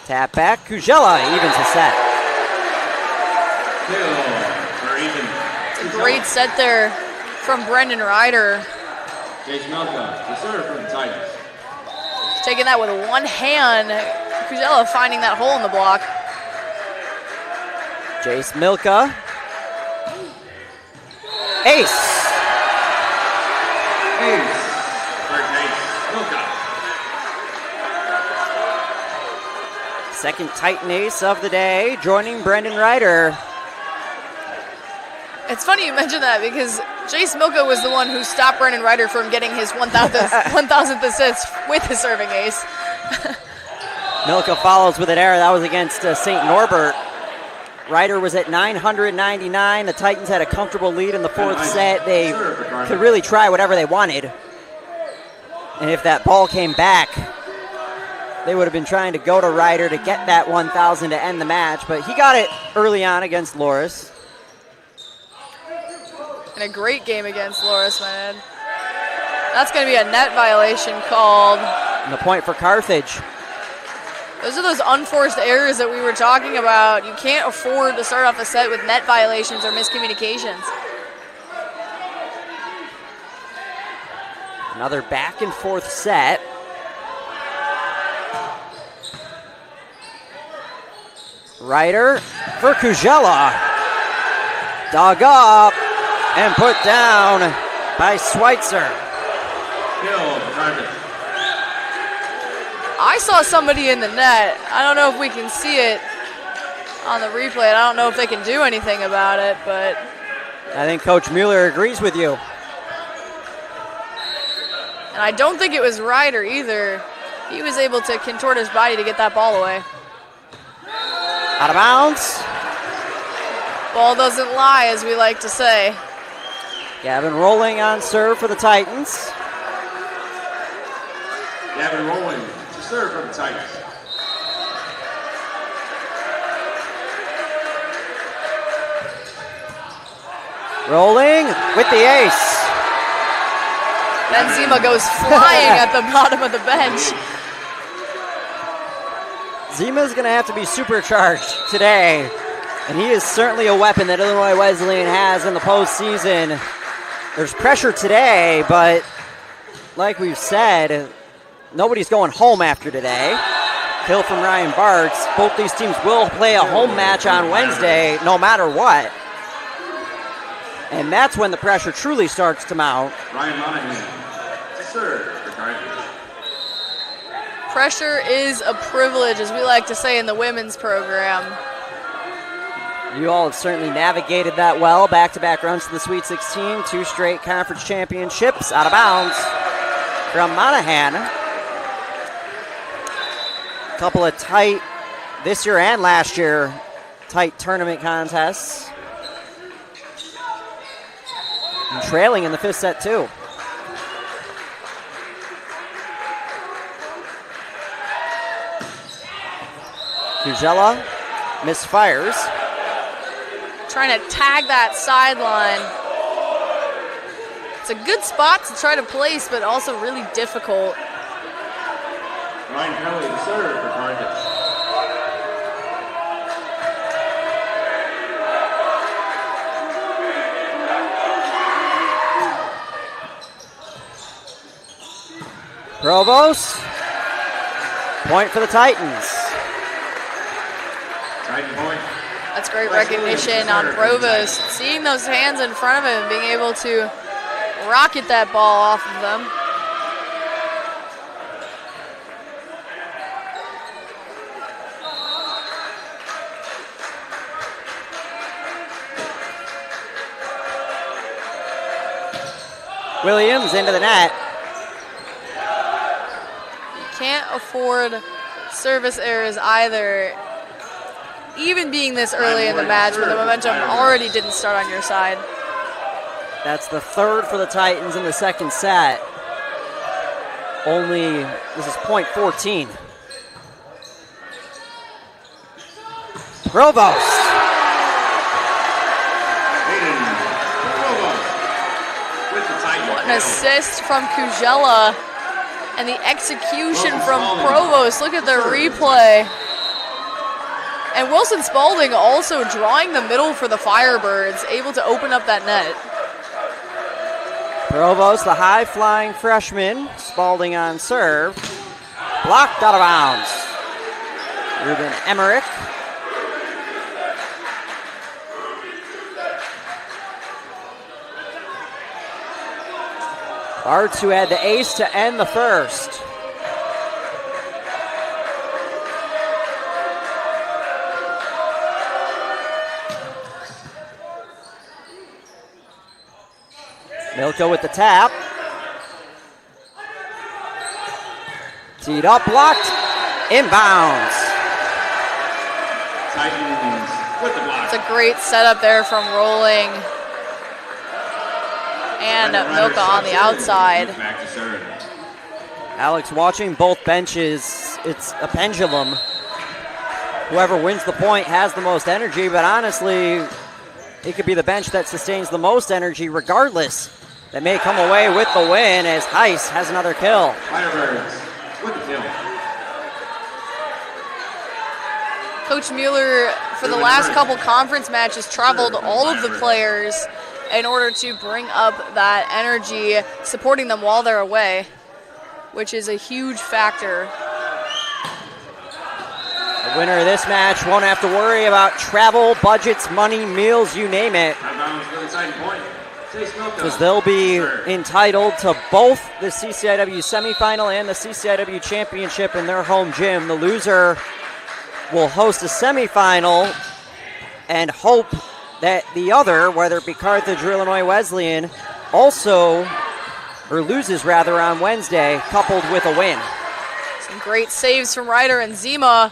Tap back, Kujela evens the set. It's a great set there from Brendan Ryder. Jace Melka, the serve from the Titans. Taking that with one hand. Kujela finding that hole in the block. Jace Milka. Ace. Ace. First ace. Milka. Second Titan ace of the day, joining Brendan Ryder. It's funny you mentioned that because Jace Milka was the one who stopped Brendan Ryder from getting his 1,000th assist with his serving ace. Milka follows with an error. That was against St. Norbert. Ryder was at 999. The Titans had a comfortable lead in the fourth set. They could really try whatever they wanted. And if that ball came back, they would have been trying to go to Ryder to get that 1,000 to end the match. But he got it early on against Loris. And a great game against Loris, man. That's going to be a net violation called. And the point for Carthage. Those are those unforced errors that we were talking about. You can't afford to start off a set with net violations or miscommunications. Another back and forth set. Ryder for Kujela. Dug up and put down by Schweitzer. I saw somebody in the net. I don't know if we can see it on the replay. I don't know if they can do anything about it, but I think Coach Mueller agrees with you. And I don't think it was Ryder either. He was able to contort his body to get that ball away. Out of bounds. Ball doesn't lie, as we like to say. Gavin Rolling on serve for the Titans. Gavin Rolling to serve for the Titans. Rolling with the ace. Benzema goes flying at the bottom of the bench. Zima's going to have to be supercharged today, and he is certainly a weapon that Illinois Wesleyan has in the postseason. There's pressure today, but like we've said, nobody's going home after today. Kill from Ryan Bartz. Both these teams will play a home match on Wednesday, no matter what. And that's when the pressure truly starts to mount. Ryan Monahan to serve for Carthage. Pressure is a privilege, as we like to say in the women's program. You all have certainly navigated that well. Back-to-back runs to the Sweet 16, 2 straight conference championships. Out of bounds from Monahan. A couple of tight, this year and last year, tight tournament contests. And trailing in the fifth set, too. Kujela misfires. Trying to tag that sideline. It's a good spot to try to place, but also really difficult. Ryan Kelly to serve for Carthage. Provost. Point for the Titans. Titan point. That's great recognition on Provost. Seeing those hands in front of him, being able to rocket that ball off of them. Williams into the net. Can't afford service errors either, even being this early in the match when the momentum already didn't start on your side. That's the third for the Titans in the second set. This is point 14. Provost. What an assist from Kujela. And the execution from Provost. Look at the replay. And Wilson Spalding also drawing the middle for the Firebirds, able to open up that net. Provost, the high-flying freshman. Spalding on serve. Blocked out of bounds. Ruben Emmerich. Bartz, who had the ace to end the first. Milko with the tap. Teed up, blocked, inbounds. Titans with the block. It's a great setup there from Rolling and Milka on the outside. Back to serve. Alex, watching both benches, it's a pendulum. Whoever wins the point has the most energy, but honestly, it could be the bench that sustains the most energy regardless. That may come away with the win as Heiss has another kill. Firebirds with the kill. Coach Mueller, for the last couple conference matches, traveled all of the players in order to bring up that energy, supporting them while they're away, which is a huge factor. The winner of this match won't have to worry about travel, budgets, money, meals, you name it, Out of bounds for the Titan point. Chase Milka. because they'll be entitled to both the CCIW semifinal and the CCIW championship in their home gym. The loser will host a semifinal and hope that the other, whether it be Carthage or Illinois Wesleyan, also, or loses rather on Wednesday, coupled with a win. Some great saves from Ryder and Zima.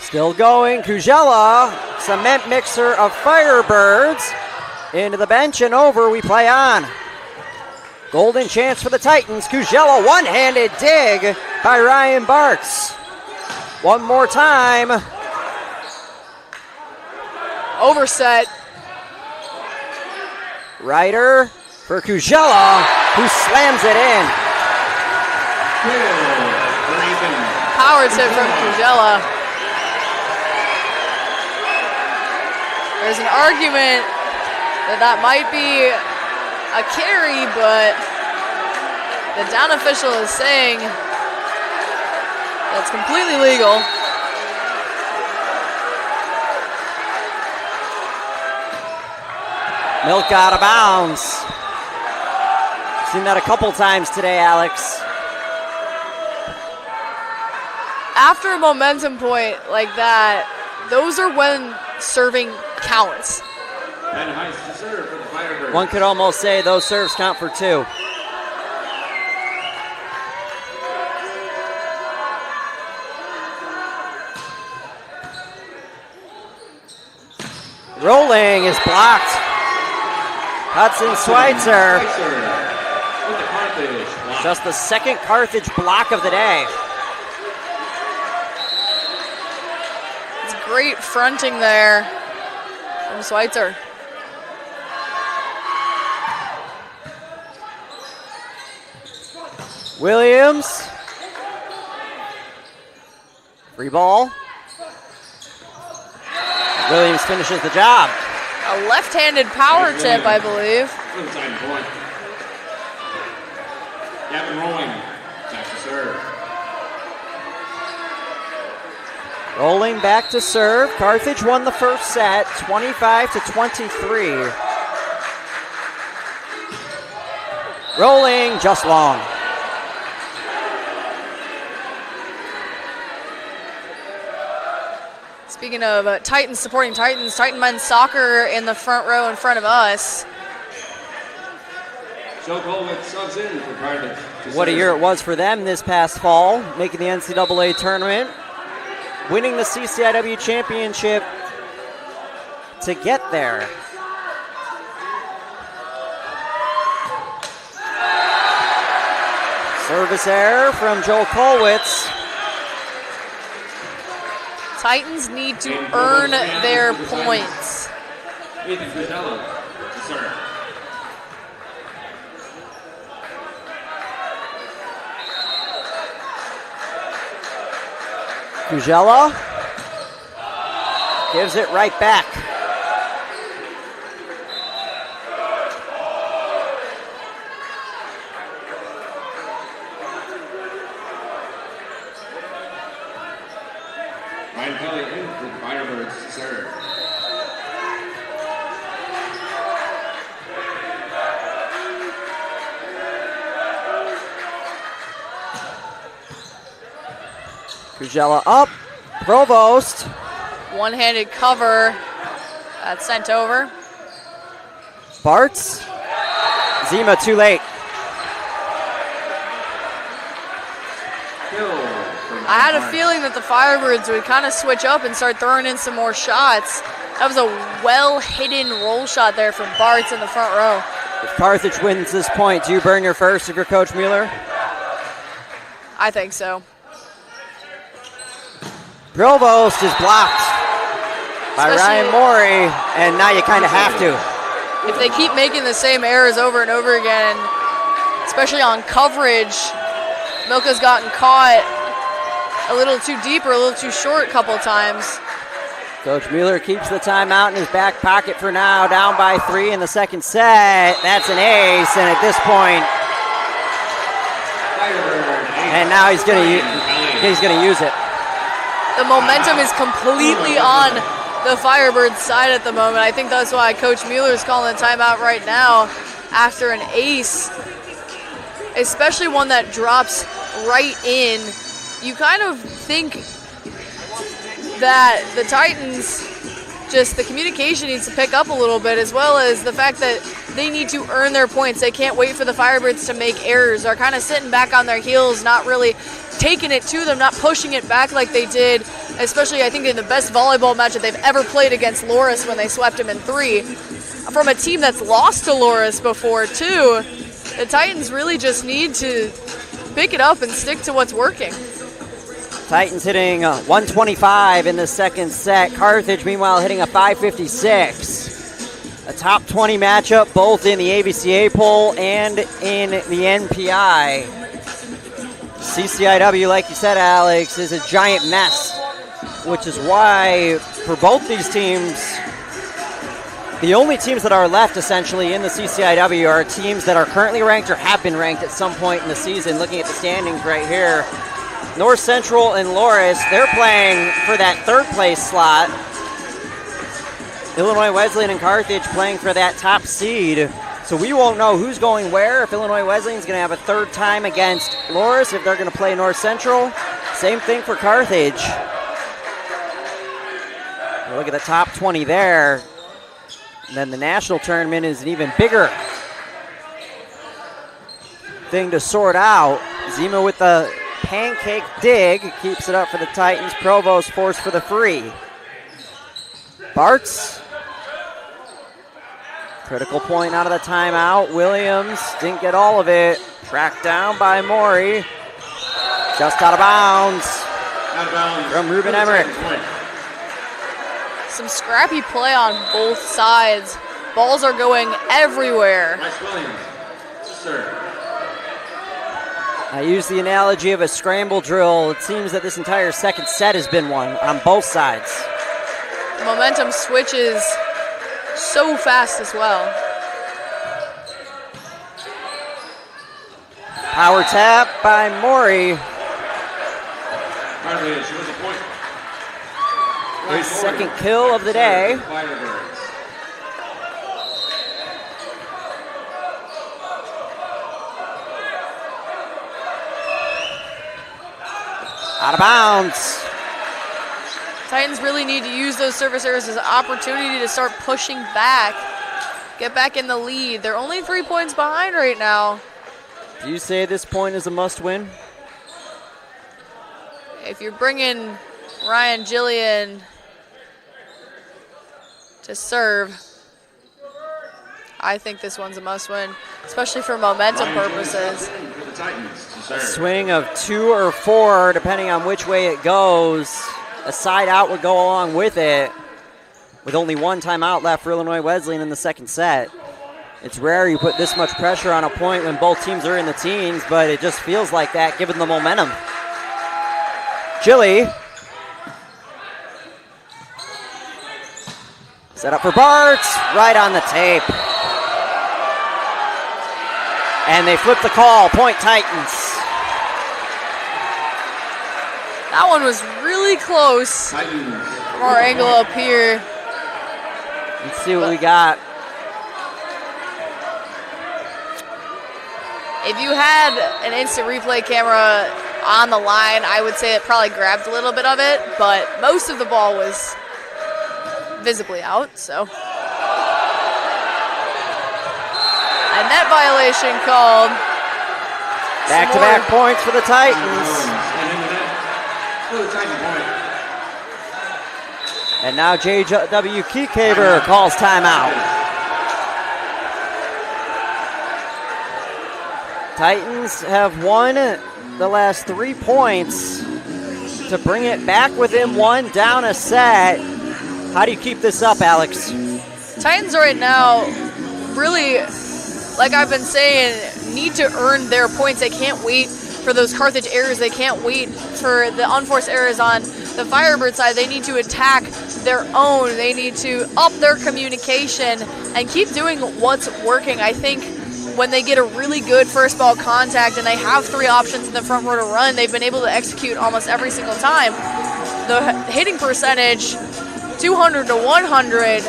Still going, Kujella, cement mixer of Firebirds. Into the bench and over, we play on. Golden chance for the Titans. Kujella, one-handed dig by Ryan Barks. One more time. Overset. Ryder for Kujella, who slams it in. Power tip from Kujella. There's an argument that might be a carry, but the down official is saying that's completely legal. Milk out of bounds. Seen that a couple times today, Alex. After a momentum point like that, those are when serving counts. Ben Heiss to serve for the Firebirds. One could almost say those serves count for two. Rolling is blocked. Hudson Schweitzer. With the Carthage block. Just the second Carthage block of the day. It's great fronting there from Schweitzer. Williams. Free ball. Williams finishes the job. A left-handed power tip, I believe. Inside point. Gavin Rolling. Back to serve. Rolling back to serve. Carthage won the first set, 25-23. Rolling, just long. Speaking of Titans supporting Titans, Titan men's soccer in the front row in front of us. Joe Colwick subs in for Carthage. What a year it was for them this past fall, making the NCAA tournament, winning the CCIW championship to get there. Service error from Joel Kolwitz. Titans need to earn their points. Ethan Kujella to serve. Kujella gives it right back. Ryan Kelly in for the Firebirds to serve. Kujella up. Provost. One-handed cover. That's sent over. Bartz. Zima too late. I had a feeling that the Firebirds would kind of switch up and start throwing in some more shots. That was a well-hidden roll shot there from Bartz in the front row. If Carthage wins this point, do you burn your first if you're Coach Mueller? I think so. Provost is blocked by Ryan Morey, and now you kind of have to. If they keep making the same errors over and over again, especially on coverage, Milka's gotten caught a little too deep or a little too short a couple times. Coach Mueller keeps the timeout in his back pocket for now, down by 3 in the second set. That's an ace, and at this point, and now he's going to use it. The momentum is completely on the Firebirds side at the moment. I think that's why Coach Mueller is calling a timeout right now after an ace, especially one that drops right in. You kind of think that the Titans, just the communication needs to pick up a little bit, as well as the fact that they need to earn their points. They can't wait for the Firebirds to make errors. They're kind of sitting back on their heels, not really taking it to them, not pushing it back like they did, especially I think in the best volleyball match that they've ever played against Loris when they swept them in 3. From a team that's lost to Loris before too, the Titans really just need to pick it up and stick to what's working. Titans hitting 125 in the second set. Carthage, meanwhile, hitting a 556. A top 20 matchup, both in the ABCA poll and in the NPI. CCIW, like you said, Alex, is a giant mess, which is why for both these teams, the only teams that are left essentially in the CCIW are teams that are currently ranked or have been ranked at some point in the season. Looking at the standings right here, North Central and Loris, they're playing for that third place slot. Illinois Wesleyan and Carthage playing for that top seed. So we won't know who's going where, if Illinois Wesleyan's going to have a third time against Loris, if they're going to play North Central. Same thing for Carthage. Look at the top 20 there. And then the national tournament is an even bigger thing to sort out. Zima with the pancake dig keeps it up for the Titans. Provost forced for the free. Bartz. Critical point out of the timeout. Williams didn't get all of it. Tracked down by Morey. Just out of bounds from Ruben Emmerich. Some scrappy play on both sides. Balls are going everywhere. I use the analogy of a scramble drill. It seems that this entire second set has been one on both sides. The momentum switches so fast as well. Power tap by Morey. His second kill of the day. Out of bounds. Titans really need to use those service errors as an opportunity to start pushing back, get back in the lead. They're only 3 points behind right now. Do you say this point is a must-win? If you're bringing Ryan Gillian to serve, I think this one's a must-win, especially for momentum purposes. A swing of 2 or 4, depending on which way it goes. A side out would go along with it, with only one timeout left for Illinois Wesleyan in the second set. It's rare you put this much pressure on a point when both teams are in the teens, but it just feels like that given the momentum. Gilly. Set up for Bartz, right on the tape. And they flip the call, point Titans. That one was really close from our angle up here. Let's see what we got. If you had an instant replay camera on the line, I would say it probably grabbed a little bit of it, but most of the ball was visibly out, so. A net violation called. Back-to-back points for the Titans. And in the net for the Titan point. And now J.W. Keycaber calls timeout. Titans have won the last 3 points to bring it back within one, down a set. How do you keep this up, Alex? Titans right now really, like I've been saying, need to earn their points. They can't wait for those Carthage errors. They can't wait for the unforced errors on the Firebird side. They need to attack their own. They need to up their communication and keep doing what's working. I think when they get a really good first ball contact and they have 3 options in the front row to run, they've been able to execute almost every single time. The hitting percentage, 200 to 100,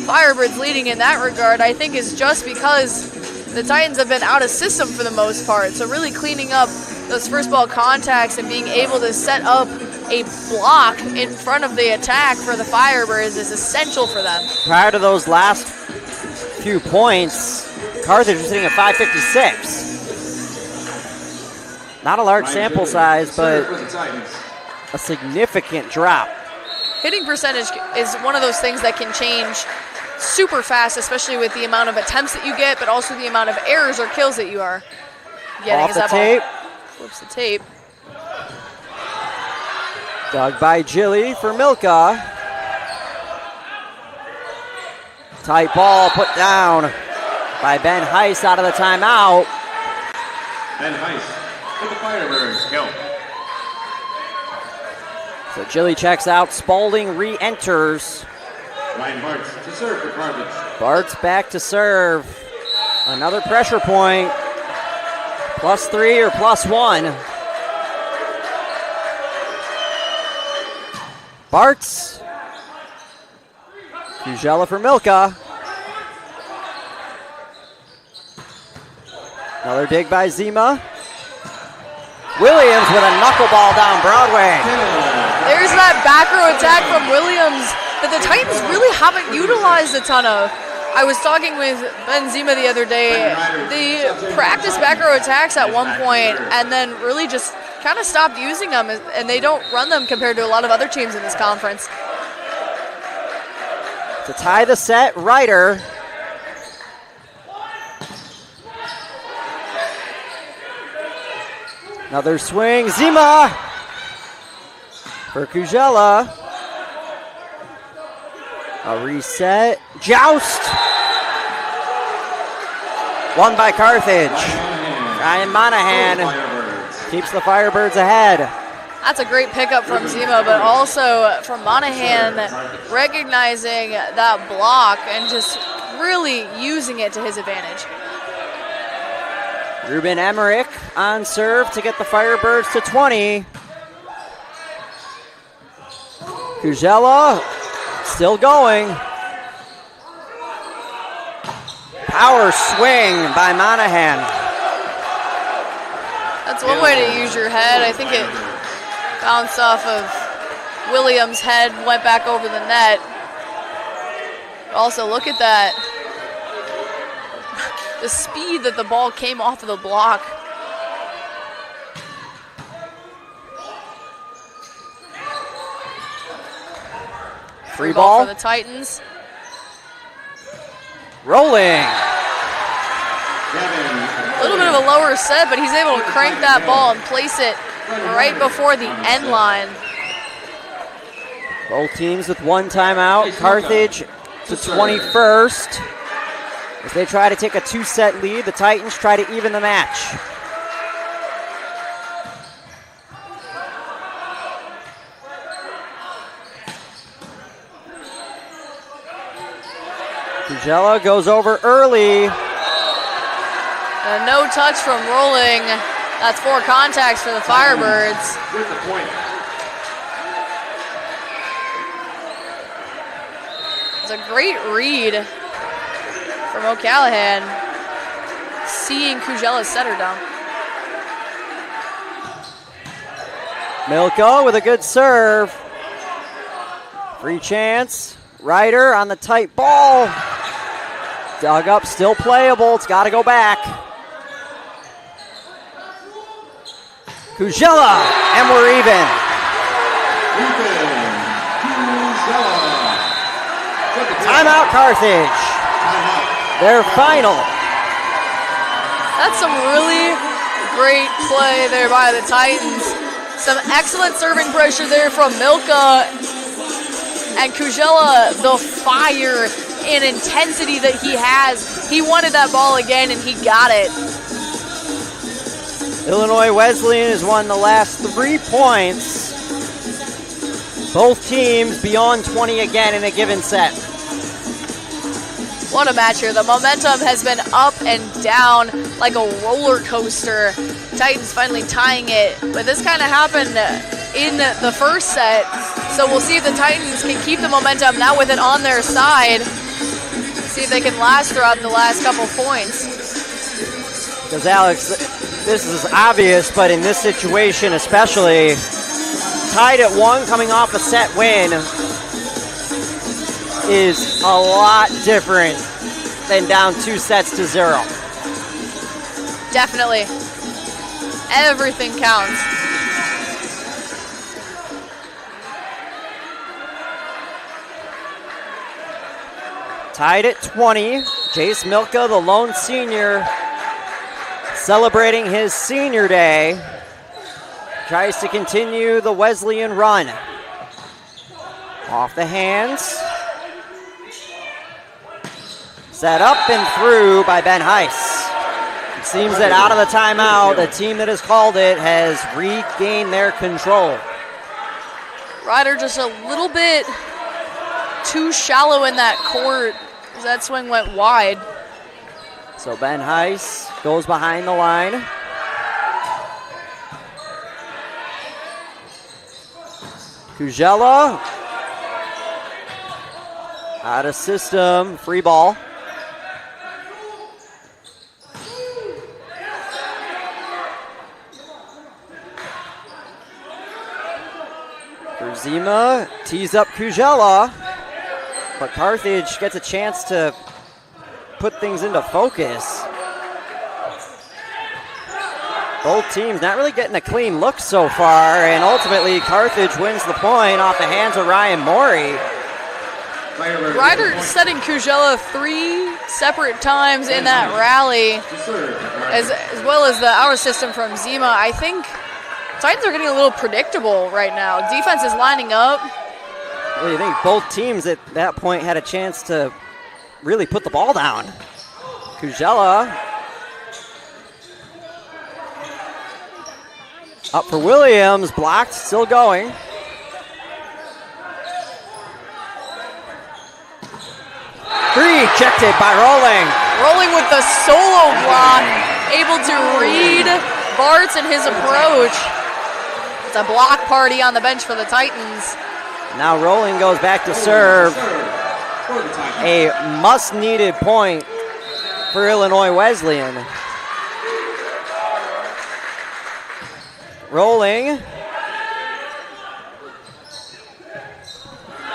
Firebirds leading in that regard, I think is just because the Titans have been out of system for the most part. So really cleaning up those first ball contacts and being able to set up a block in front of the attack for the Firebirds is essential for them. Prior to those last few points, Carthage was sitting at 556. Not a large sample size, but a significant drop. Hitting percentage is one of those things that can change super fast, especially with the amount of attempts that you get, but also the amount of errors or kills that you are getting. Off the tape. Flips the tape. Dug by Gilly for Milka. Tight ball put down by Ben Heiss out of the timeout. Ben Heiss for the Firebirds. Kill. So Gilly checks out. Spalding re-enters. Ryan Bartz to serve for Carthage. Bart's back to serve. Another pressure point. +3 or +1. Bartz. Kujella for Milka. Another dig by Zima. Williams with a knuckleball down Broadway. There's that back row attack from Williams that the Titans really haven't utilized a ton of. I was talking with Ben Zima the other day. They practiced back row attacks at one point and then really just kind of stopped using them, and they don't run them compared to a lot of other teams in this conference. To tie the set, Ryder. Another swing, Zima for Kujella. A reset, joust. Won by Carthage. Ryan Monahan keeps the Firebirds ahead. That's a great pickup from Zima, but also from Monahan recognizing that block and just really using it to his advantage. Ruben Emmerich on serve to get the Firebirds to 20. Kujella still going. Power swing by Monahan. That's one way to use your head. I think it bounced off of Williams' head, went back over the net. Also, look at that. The speed that the ball came off of the block. Free ball for the Titans. Rolling. A little bit of a lower set, but he's able to crank that ball and place it right before the end line. Both teams with one timeout. Carthage to 21st. As they try to take a 2-set lead, the Titans try to even the match. Kujella goes over early. A no touch from Rolling. That's 4 contacts for the Firebirds. With the point. It's a great read from O'Callahan, seeing Kujella set her down. Milko with a good serve. Free chance. Ryder on the tight ball. Dug up, still playable. It's got to go back. Kujella, and we're even. Timeout, Carthage. Their final. That's some really great play there by the Titans. Some excellent serving pressure there from Milka. And Kujella, the fire and intensity that he has, he wanted that ball again and he got it. Illinois Wesleyan has won the last 3 points. Both teams beyond 20 again in a given set. What a match here. The momentum has been up and down like a roller coaster. Titans finally tying it, but this kind of happened in the first set. So we'll see if the Titans can keep the momentum now with it on their side. See if they can last throughout the last couple points. Because Alex, this is obvious, but in this situation especially, tied at 1 coming off a set win is a lot different than down 2 sets to 0. Definitely. Everything counts. Tied at 20. Jace Milka, the lone senior, celebrating his senior day. Tries to continue the Wesleyan run. Off the hands. Set up and through by Ben Heiss. It seems that out of the timeout, the team that has called it has regained their control. Ryder just a little bit too shallow in that court. That swing went wide. So Ben Heiss goes behind the line. Kujella. Out of system, free ball. Zima tees up Kujella, but Carthage gets a chance to put things into focus. Both teams not really getting a clean look so far, and ultimately Carthage wins the point off the hands of Ryan Morey. Ryder setting Kujella 3 separate times in that rally, as well as the hour system from Zima. I think Titans are getting a little predictable right now. Defense is lining up. Well, you think both teams at that point had a chance to really put the ball down. Kujella up for Williams, blocked, still going. Rejected by Rolling. Rolling with the solo block, able to read Bartz and his approach. It's a block party on the bench for the Titans. Now Rolling goes back to serve. A must-needed point for Illinois Wesleyan. Rolling.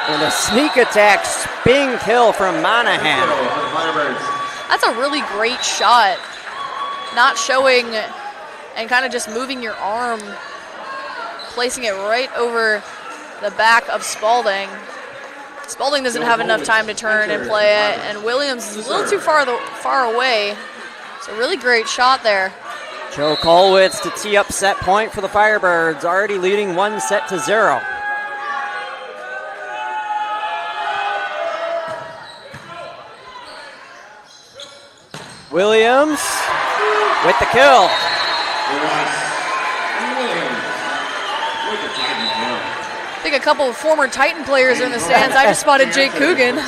And a sneak attack spin kill from Monahan. That's a really great shot. Not showing and kind of just moving your arm, placing it right over the back of Spalding. Spalding doesn't have enough time to turn and play it, and Williams is a little too far away. It's a really great shot there. Joe Kolwitz to tee up set point for the Firebirds, already leading 1-0. Williams with the kill. I think a couple of former Titan players are in the stands. I just spotted Jake Coogan.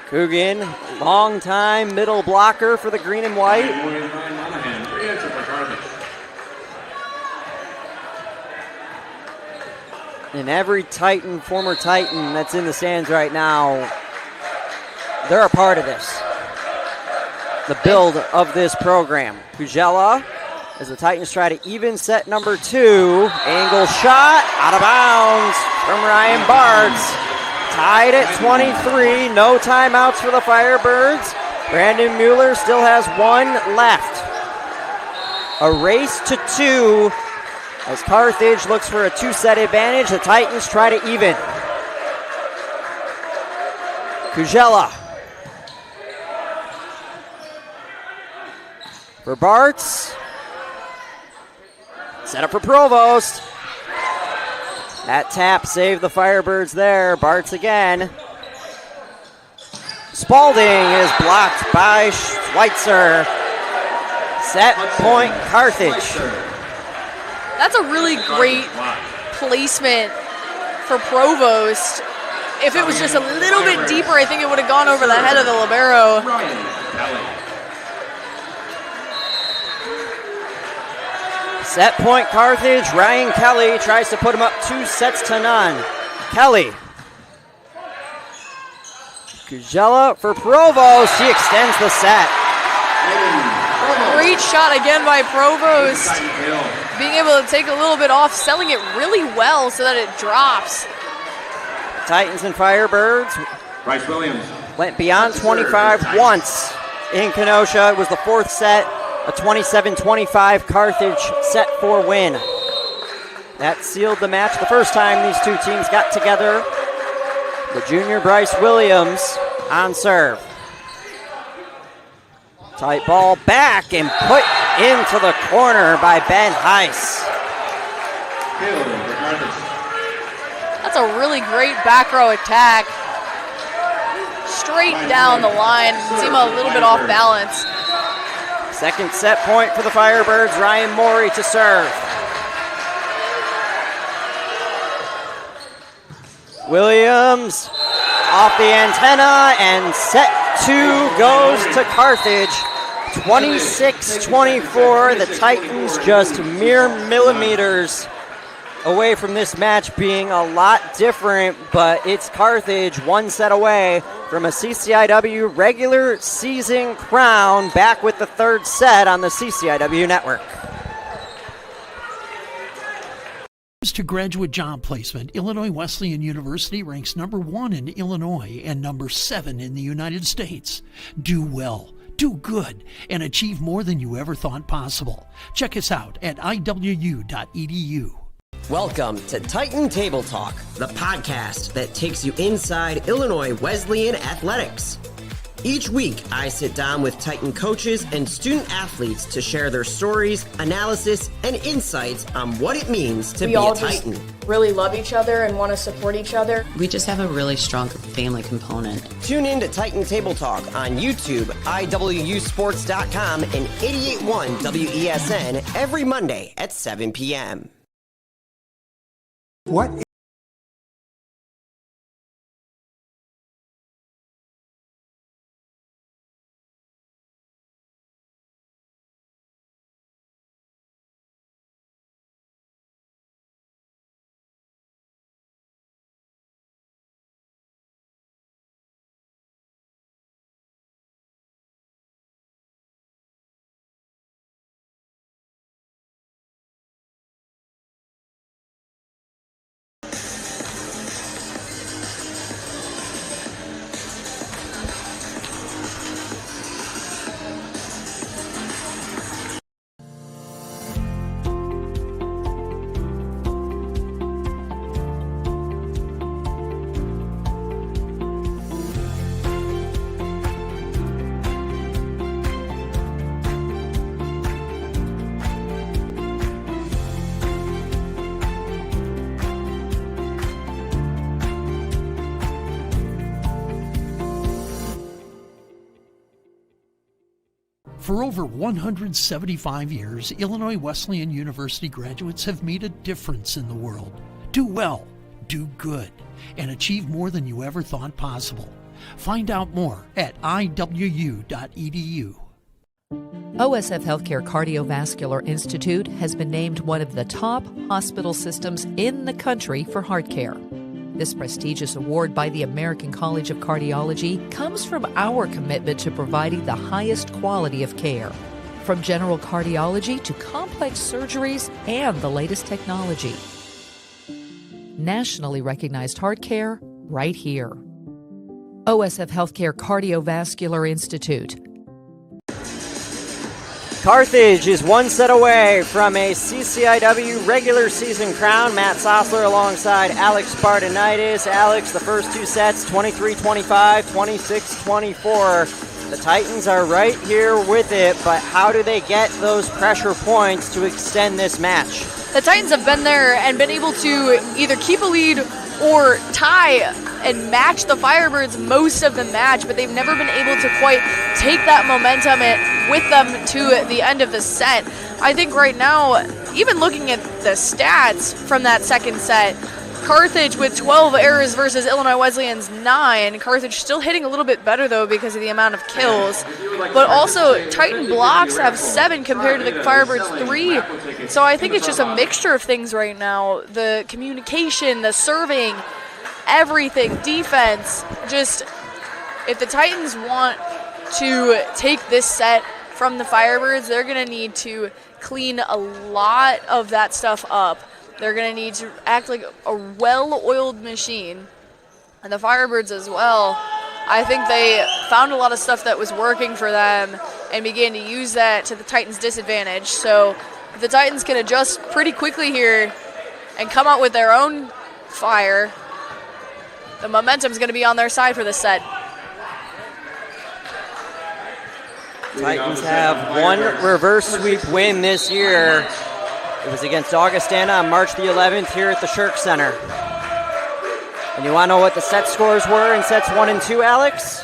Coogan, long-time middle blocker for the green and white. And every Titan, former Titan that's in the stands right now, they're a part of this. The build of this program. Kujella as the Titans try to even set number 2. Angle shot, out of bounds from Ryan Bartz. Tied at 23, no timeouts for the Firebirds. Brandon Mueller still has 1 left. A race to 2 as Carthage looks for a 2-set advantage. The Titans try to even. Kujela for Bartz. Set up for Provost. That tap saved the Firebirds there. Bartz again. Spalding is blocked by Schweitzer. Set point Carthage. That's a really great placement for Provost. If it was just a little bit deeper, I think it would have gone over the head of the libero. Set point Carthage. Ryan Kelly tries to put him up 2-0. Kelly. Kujela for Provost. He extends the set. Great shot again by Provost. Being able to take a little bit off, selling it really well so that it drops. Titans and Firebirds Bryce Williams went beyond 25 once in Kenosha. It was the 4th set, a 27-25 Carthage set 4 win. That sealed the match the first time these two teams got together. The junior Bryce Williams on serve. Tight ball back and put into the corner by Ben Heiss. That's a really great back row attack. Straight down the line. Seem a little bit off balance. Second set point for the Firebirds. Ryan Morey to serve. Williams off the antenna, and set 2 goes to Carthage. 26-24. The Titans just mere millimeters away from this match being a lot different, but it's Carthage 1 set away from a CCIW regular season crown, back with the 3rd set on the CCIW network. To graduate job placement, Illinois Wesleyan University ranks number 1 in Illinois and number 7 in the United States. Do well, do good, and achieve more than you ever thought possible. Check us out at iwu.edu. Welcome to Titan Table Talk, the podcast that takes you inside Illinois Wesleyan athletics. Each week, I sit down with Titan coaches and student athletes to share their stories, analysis, and insights on what it means to be a Titan. We all just really love each other and want to support each other. We just have a really strong family component. Tune in to Titan Table Talk on YouTube, iwusports.com, and 88.1 WESN every Monday at 7 p.m. What For over 175 years, Illinois Wesleyan University graduates have made a difference in the world. Do well, do good, and achieve more than you ever thought possible. Find out more at iwu.edu. OSF Healthcare Cardiovascular Institute has been named one of the top hospital systems in the country for heart care. This prestigious award by the American College of Cardiology comes from our commitment to providing the highest quality of care. from general cardiology to complex surgeries and the latest technology. Nationally recognized heart care right here. OSF Healthcare Cardiovascular Institute. Carthage is one set away from a CCIW regular season crown. Matt Sossler alongside Alex Bardenitis. Alex, the first two sets, 23-25, 26-24. The Titans are right here with it, but how do they get those pressure points to extend this match? The Titans have been there and been able to either keep a lead or tie and match the Firebirds most of the match, but they've never been able to quite take that momentum with them to the end of the set. I think right now, even looking at the stats from that second set, Carthage with 12 errors versus Illinois Wesleyan's 9. Carthage still hitting a little bit better, though, because of the amount of kills. But also, Titan blocks have 7 compared to the Firebirds' 3. So I think it's just a mixture of things right now. The communication, the serving, everything, defense. Just, if the Titans want to take this set from the Firebirds, they're going to need to clean a lot of that stuff up. They're going to need to act like a well-oiled machine. And the Firebirds as well. I think they found a lot of stuff that was working for them and began to use that to the Titans' disadvantage. So if the Titans can adjust pretty quickly here and come out with their own fire, the momentum's going to be on their side for this set. Titans have one reverse sweep win this year. It was against Augustana on March the 11th here at the Shirk Center. And you want to know what the set scores were in sets 1 and 2, Alex?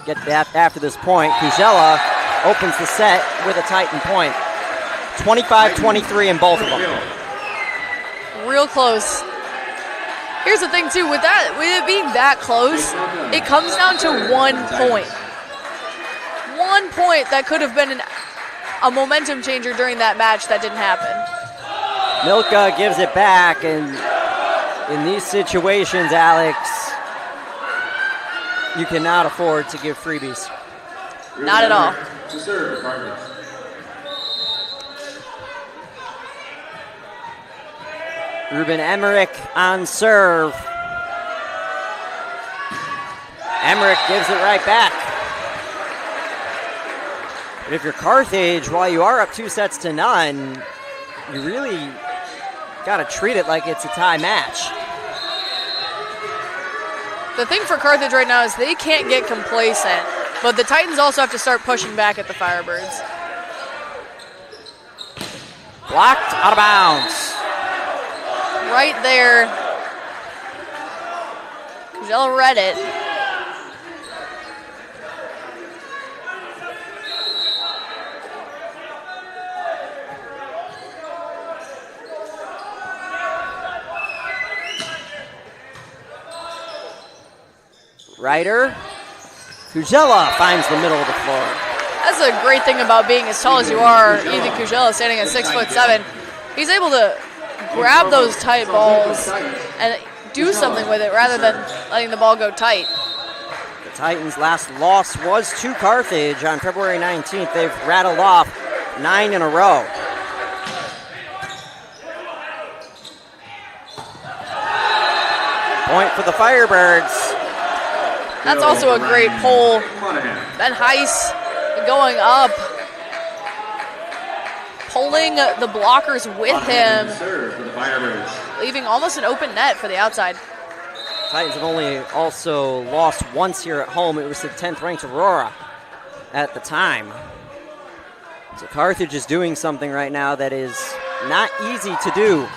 Get that after this point. Kujela opens the set with a Titan point. 25-23 in both of them. Real close. Here's the thing, too. With it being that close, it comes down to 1 point. 1 point that could have been a momentum changer during that match that didn't happen. Milka gives it back, and in these situations, Alex, you cannot afford to give freebies. Not at all. To serve, Carthage. Ruben Emmerich on serve. Emmerich gives it right back. But if you're Carthage, while you are up 2-0, you really got to treat it like it's a tie match. The thing for Carthage right now is they can't get complacent, but the Titans also have to start pushing back at the Firebirds. Blocked out of bounds. Right there. Kujela read it. Ryder. Kujela finds the middle of the floor. That's a great thing about being as tall as you are. Ethan Kujela standing at 6'7". He's able to grab those tight balls and do something with it rather than letting the ball go tight. The Titans' last loss was to Carthage on February 19th. They've rattled off 9 in a row. Point for the Firebirds. That's also a great pull. Ben Heiss going up, pulling the blockers with him, leaving almost an open net for the outside. Titans have only also lost once here at home. It was the 10th ranked Aurora at the time. So Carthage is doing something right now that is not easy to do.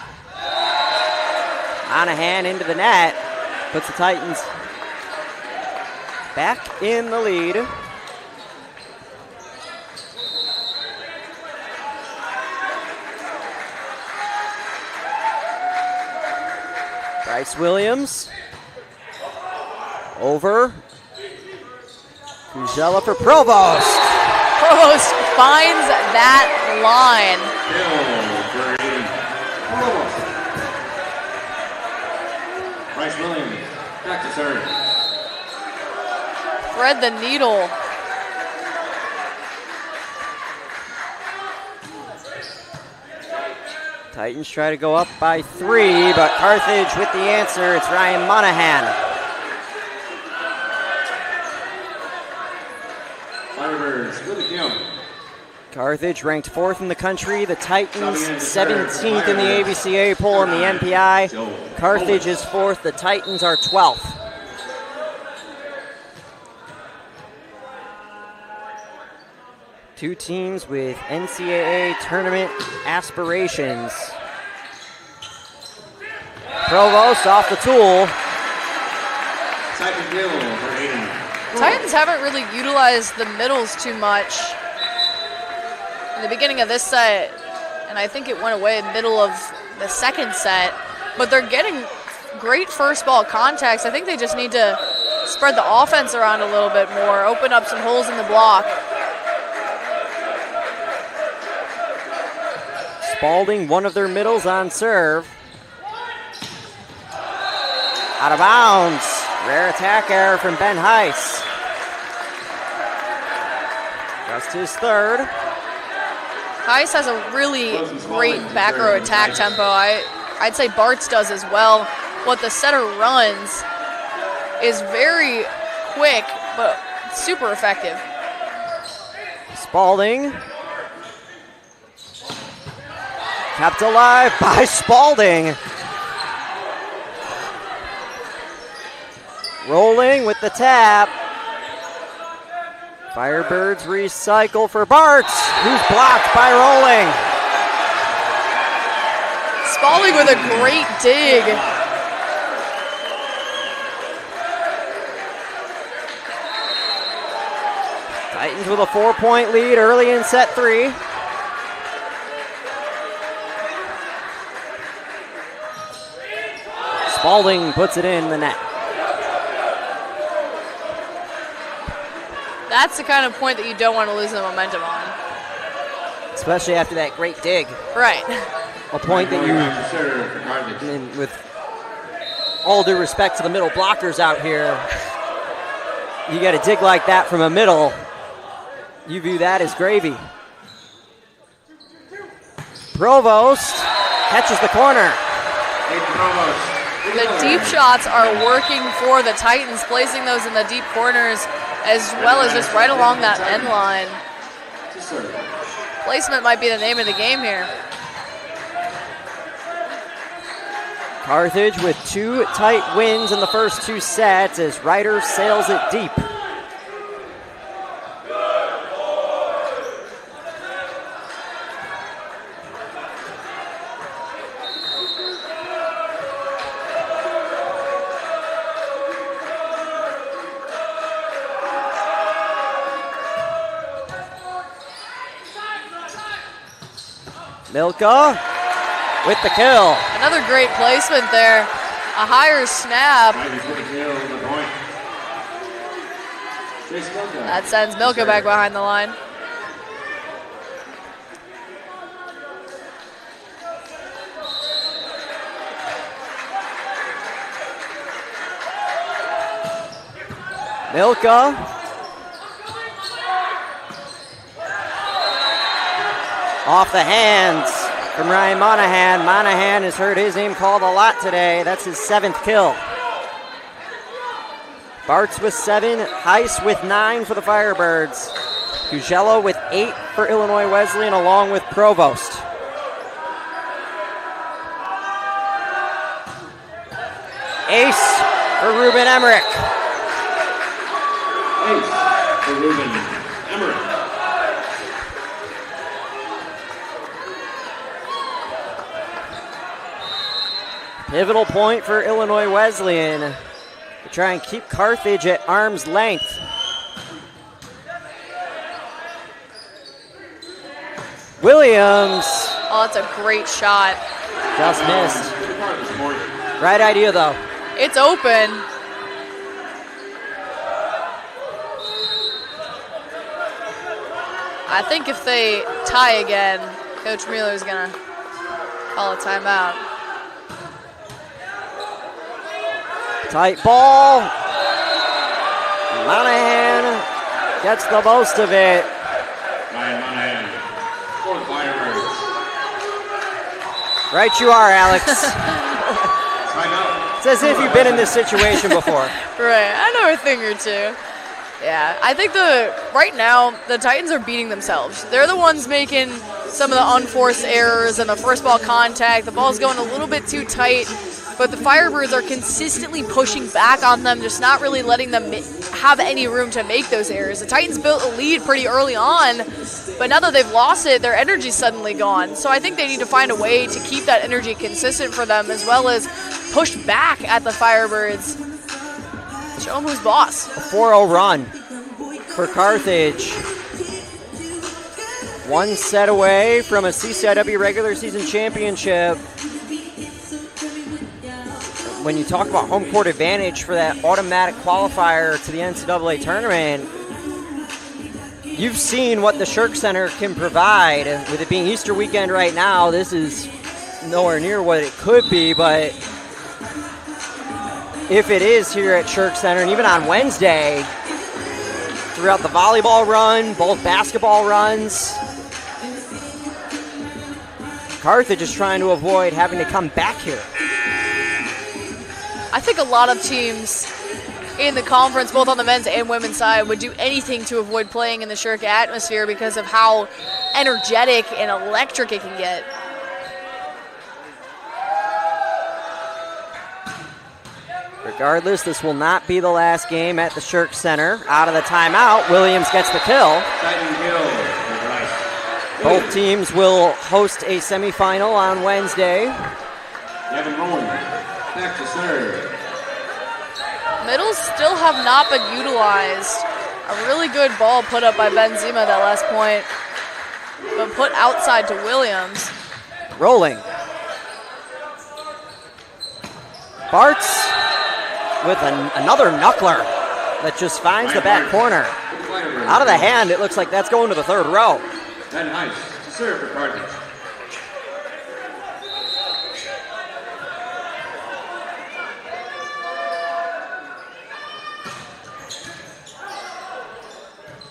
Monahan into the net, puts the Titans back in the lead. Bryce Williams over. Kujela for Provost. Provost finds that line. Bryce Williams, back to serve. Thread the needle. Titans try to go up by 3, but Carthage with the answer. It's Ryan Monahan. Firebirds with a kill. Carthage ranked 4th in the country. The Titans 17th in the ABCA poll and the MPI. Carthage is 4th. The Titans are 12th. Two teams with NCAA tournament aspirations. Provost off the tool. Second kill for Aiden. Titans haven't really utilized the middles too much in the beginning of this set, and I think it went away in the middle of the second set, but they're getting great first ball contacts. I think they just need to spread the offense around a little bit more, open up some holes in the block. Spalding, one of their middles on serve. Out of bounds. Rare attack error from Ben Heiss. Just his third. Heiss has a really great back row attack tempo. I'd say Bart's does as well. What the setter runs is very quick, but super effective. Spalding. Kept alive by Spalding. Rolling with the tap. Firebirds recycle for Bartz, who's blocked by Rolling. Spalding with a great dig. Titans with a 4-point lead early in set 3. Spalding puts it in the net. That's the kind of point that you don't want to lose the momentum on. Especially after that great dig. Right. A point that you, and with all due respect to the middle blockers out here, you got a dig like that from a middle, you view that as gravy. Provost catches the corner. The deep shots are working for the Titans, placing those in the deep corners as well as just right along that end line. Placement might be the name of the game here. Carthage with 2 tight wins in the first 2 sets as Ryder sails it deep. Milka with the kill. Another great placement there. A higher snap. That sends Milka back behind the line. Milka. Off the hands from Ryan Monahan. Monahan has heard his name called a lot today. That's his 7th kill. Bartz with 7, Heiss with 9 for the Firebirds. Cugello with 8 for Illinois Wesleyan along with Provost. Ace for Ruben Emmerich. Ace for Ruben Emmerich. Pivotal point for Illinois Wesleyan to try and keep Carthage at arm's length. Williams. Oh, that's a great shot. Just missed. Right idea, though. It's open. I think if they tie again, Coach Mueller's going to call a timeout. Tight ball. Monahan gets the most of it. Ryan Monahan for the Firebirds. Right you are, Alex. It's as if you've been in this situation before. Right, I know a thing or two. Yeah, I think right now the Titans are beating themselves. They're the ones making some of the unforced errors and the first ball contact. The ball's going a little bit too tight, but the Firebirds are consistently pushing back on them, just not really letting them have any room to make those errors. The Titans built a lead pretty early on, but now that they've lost it, their energy's suddenly gone. So I think they need to find a way to keep that energy consistent for them, as well as push back at the Firebirds. Show them who's boss. A 4-0 run for Carthage. One set away from a CCIW regular season championship. When you talk about home court advantage for that automatic qualifier to the NCAA tournament, you've seen what the Shirk Center can provide. With it being Easter weekend right now, this is nowhere near what it could be, but if it is here at Shirk Center, and even on Wednesday, throughout the volleyball run, both basketball runs, Carthage is trying to avoid having to come back here. I think a lot of teams in the conference, both on the men's and women's side, would do anything to avoid playing in the Shirk atmosphere because of how energetic and electric it can get. Regardless, this will not be the last game at the Shirk Center. Out of the timeout, Williams gets the kill. Both teams will host a semifinal on Wednesday. Devin Rowan, back to serve. Middles still have not been utilized. A really good ball put up by Benzema that last point, but put outside to Williams. Rolling. Bartz with another knuckler that just finds the back corner. Out of the hand, it looks like that's going to the third row. Ben Heiss to serve for Carthage.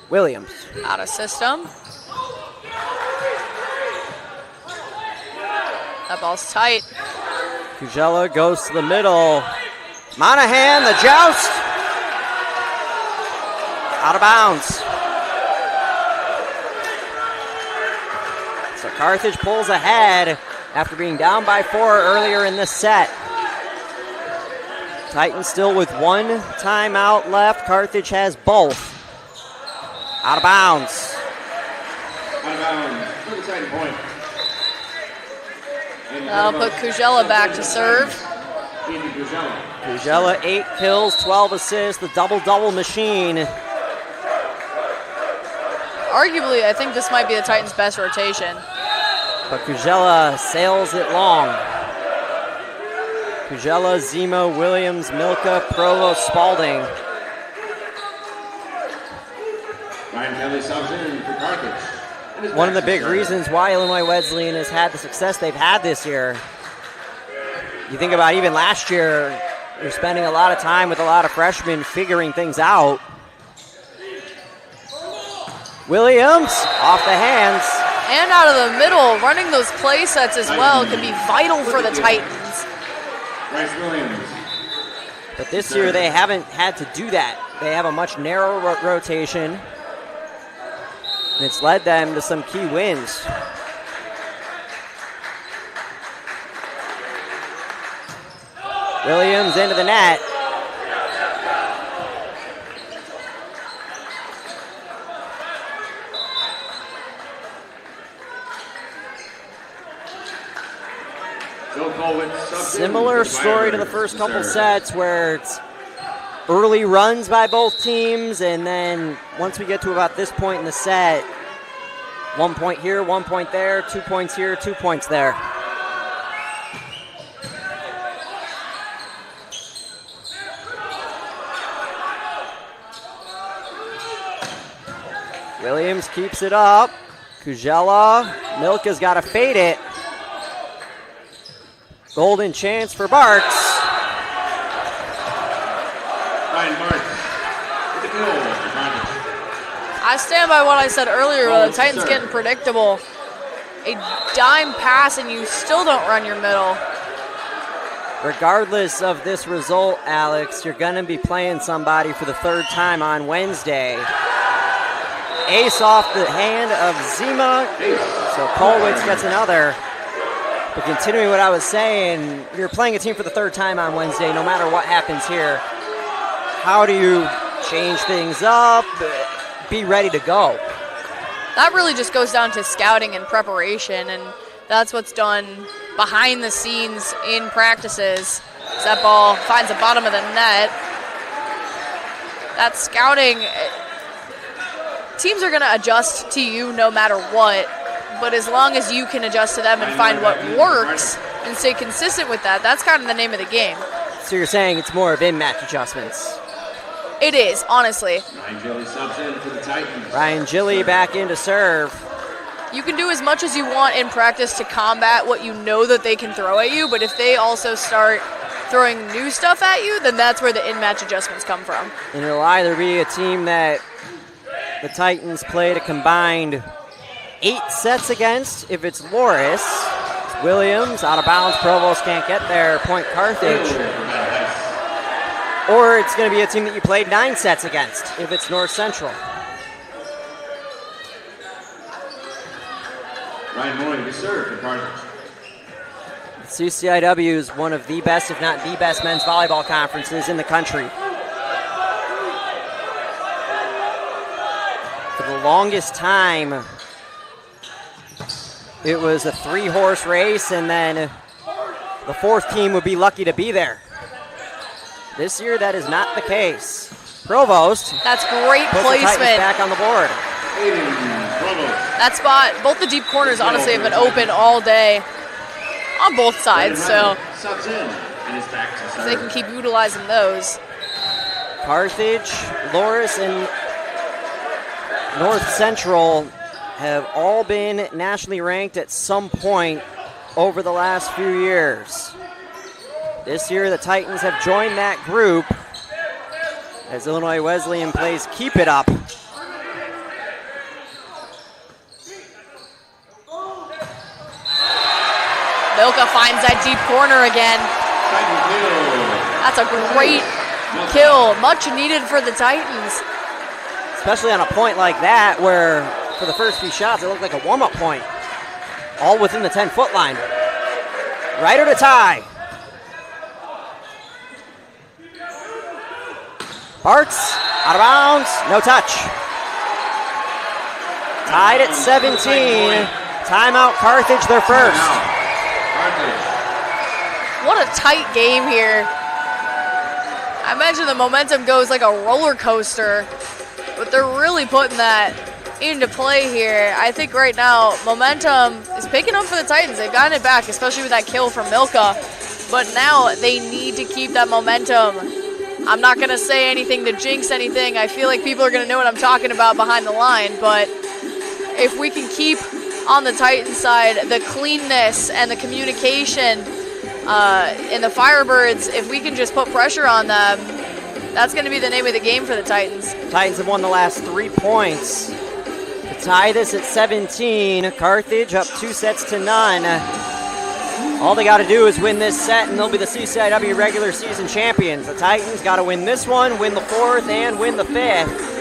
Williams. Out of system. That ball's tight. Kujella goes to the middle. Monahan, the joust. Out of bounds. So Carthage pulls ahead after being down by 4 earlier in this set. Titans still with one timeout left. Carthage has both. Out of bounds. Out of bounds. For the Titan point. That'll put Kujella back to serve. Kujella, 8 kills, 12 assists, the double-double machine. Arguably, I think this might be the Titans' best rotation. But Kujella sails it long. Kujella, Zima, Williams, Milka, Prolo, Spalding. Ryan Kelly subs in for Carthage. One of the big reasons why Illinois Wesleyan has had the success they've had this year. You think about even last year, you're spending a lot of time with a lot of freshmen figuring things out. Williams off the hands. And out of the middle, running those play sets as well can be vital for the Titans. Bryce Williams. But this year they haven't had to do that. They have a much narrower rotation. And it's led them to some key wins. Williams into the net. Similar story to the first couple sets where it's early runs by both teams, and then once we get to about this point in the set, 1 point here, 1 point there, 2 points here, 2 points there. Williams keeps it up. Kujella, Milka's got to fade it. Golden chance for Bartz. Ryan Bartz with the goal for Carthage. I stand by what I said earlier. The Titans getting predictable. A dime pass and you still don't run your middle. Regardless of this result, Alex, you're going to be playing somebody for the third time on Wednesday. Ace off the hand of Zima, so Kolwitz gets another. But continuing what I was saying, you're playing a team for the third time on Wednesday, no matter what happens here. How do you change things up, be ready to go? That really just goes down to scouting and preparation, and that's what's done behind the scenes in practices. That ball finds the bottom of the net. That scouting, teams are going to adjust to you no matter what, but as long as you can adjust to them and find what works and stay consistent with that, that's kind of the name of the game. So you're saying it's more of in-match adjustments? It is, honestly. Ryan Gilly subs in for the Titans. Ryan Gilly back in to serve. You can do as much as you want in practice to combat what you know that they can throw at you, but if they also start throwing new stuff at you, then that's where the in-match adjustments come from. And it'll either be a team that the Titans played a combined 8 sets against, if it's Loris. It's Williams, out of bounds, Provost can't get there, point Carthage. Or it's going to be a team that you played 9 sets against, if it's North Central. Ryan Moy to serve for Carthage. CCIW is one of the best, if not the best, men's volleyball conferences in the country. For the longest time, it was a 3-horse race, and then the 4th team would be lucky to be there. This year, that is not the case. Provost. That's great puts placement. The Titans back on the board. That spot, both the deep corners honestly have been open all day on both sides, so subs in and is back to serve. they can keep utilizing those. Carthage, Loris, and North Central have all been nationally ranked at some point over the last few years. This year, the Titans have joined that group as Illinois Wesleyan plays Keep It Up. Milka finds that deep corner again. That's a great kill, much needed for the Titans. Especially on a point like that where for the first few shots it looked like a warm-up point. All within the 10-foot line. Ryder to tie. Bartz, out of bounds, no touch. Tied at 17. Timeout Carthage, their first. What a tight game here. I imagine the momentum goes like a roller coaster, but they're really putting that into play here. I think right now momentum is picking up for the Titans. They've gotten it back, especially with that kill from Milka, but now they need to keep that momentum. I'm not going to say anything to jinx anything. I feel like people are going to know what I'm talking about behind the line, but if we can keep on the Titans side the cleanness and the communication and the Firebirds, if we can just put pressure on them, that's going to be the name of the game for the Titans. Titans have won the last 3 points to tie this at 17. Carthage up 2 sets to none. All they got to do is win this set, and they'll be the CCIW regular season champions. The Titans got to win this one, win the 4th, and win the 5th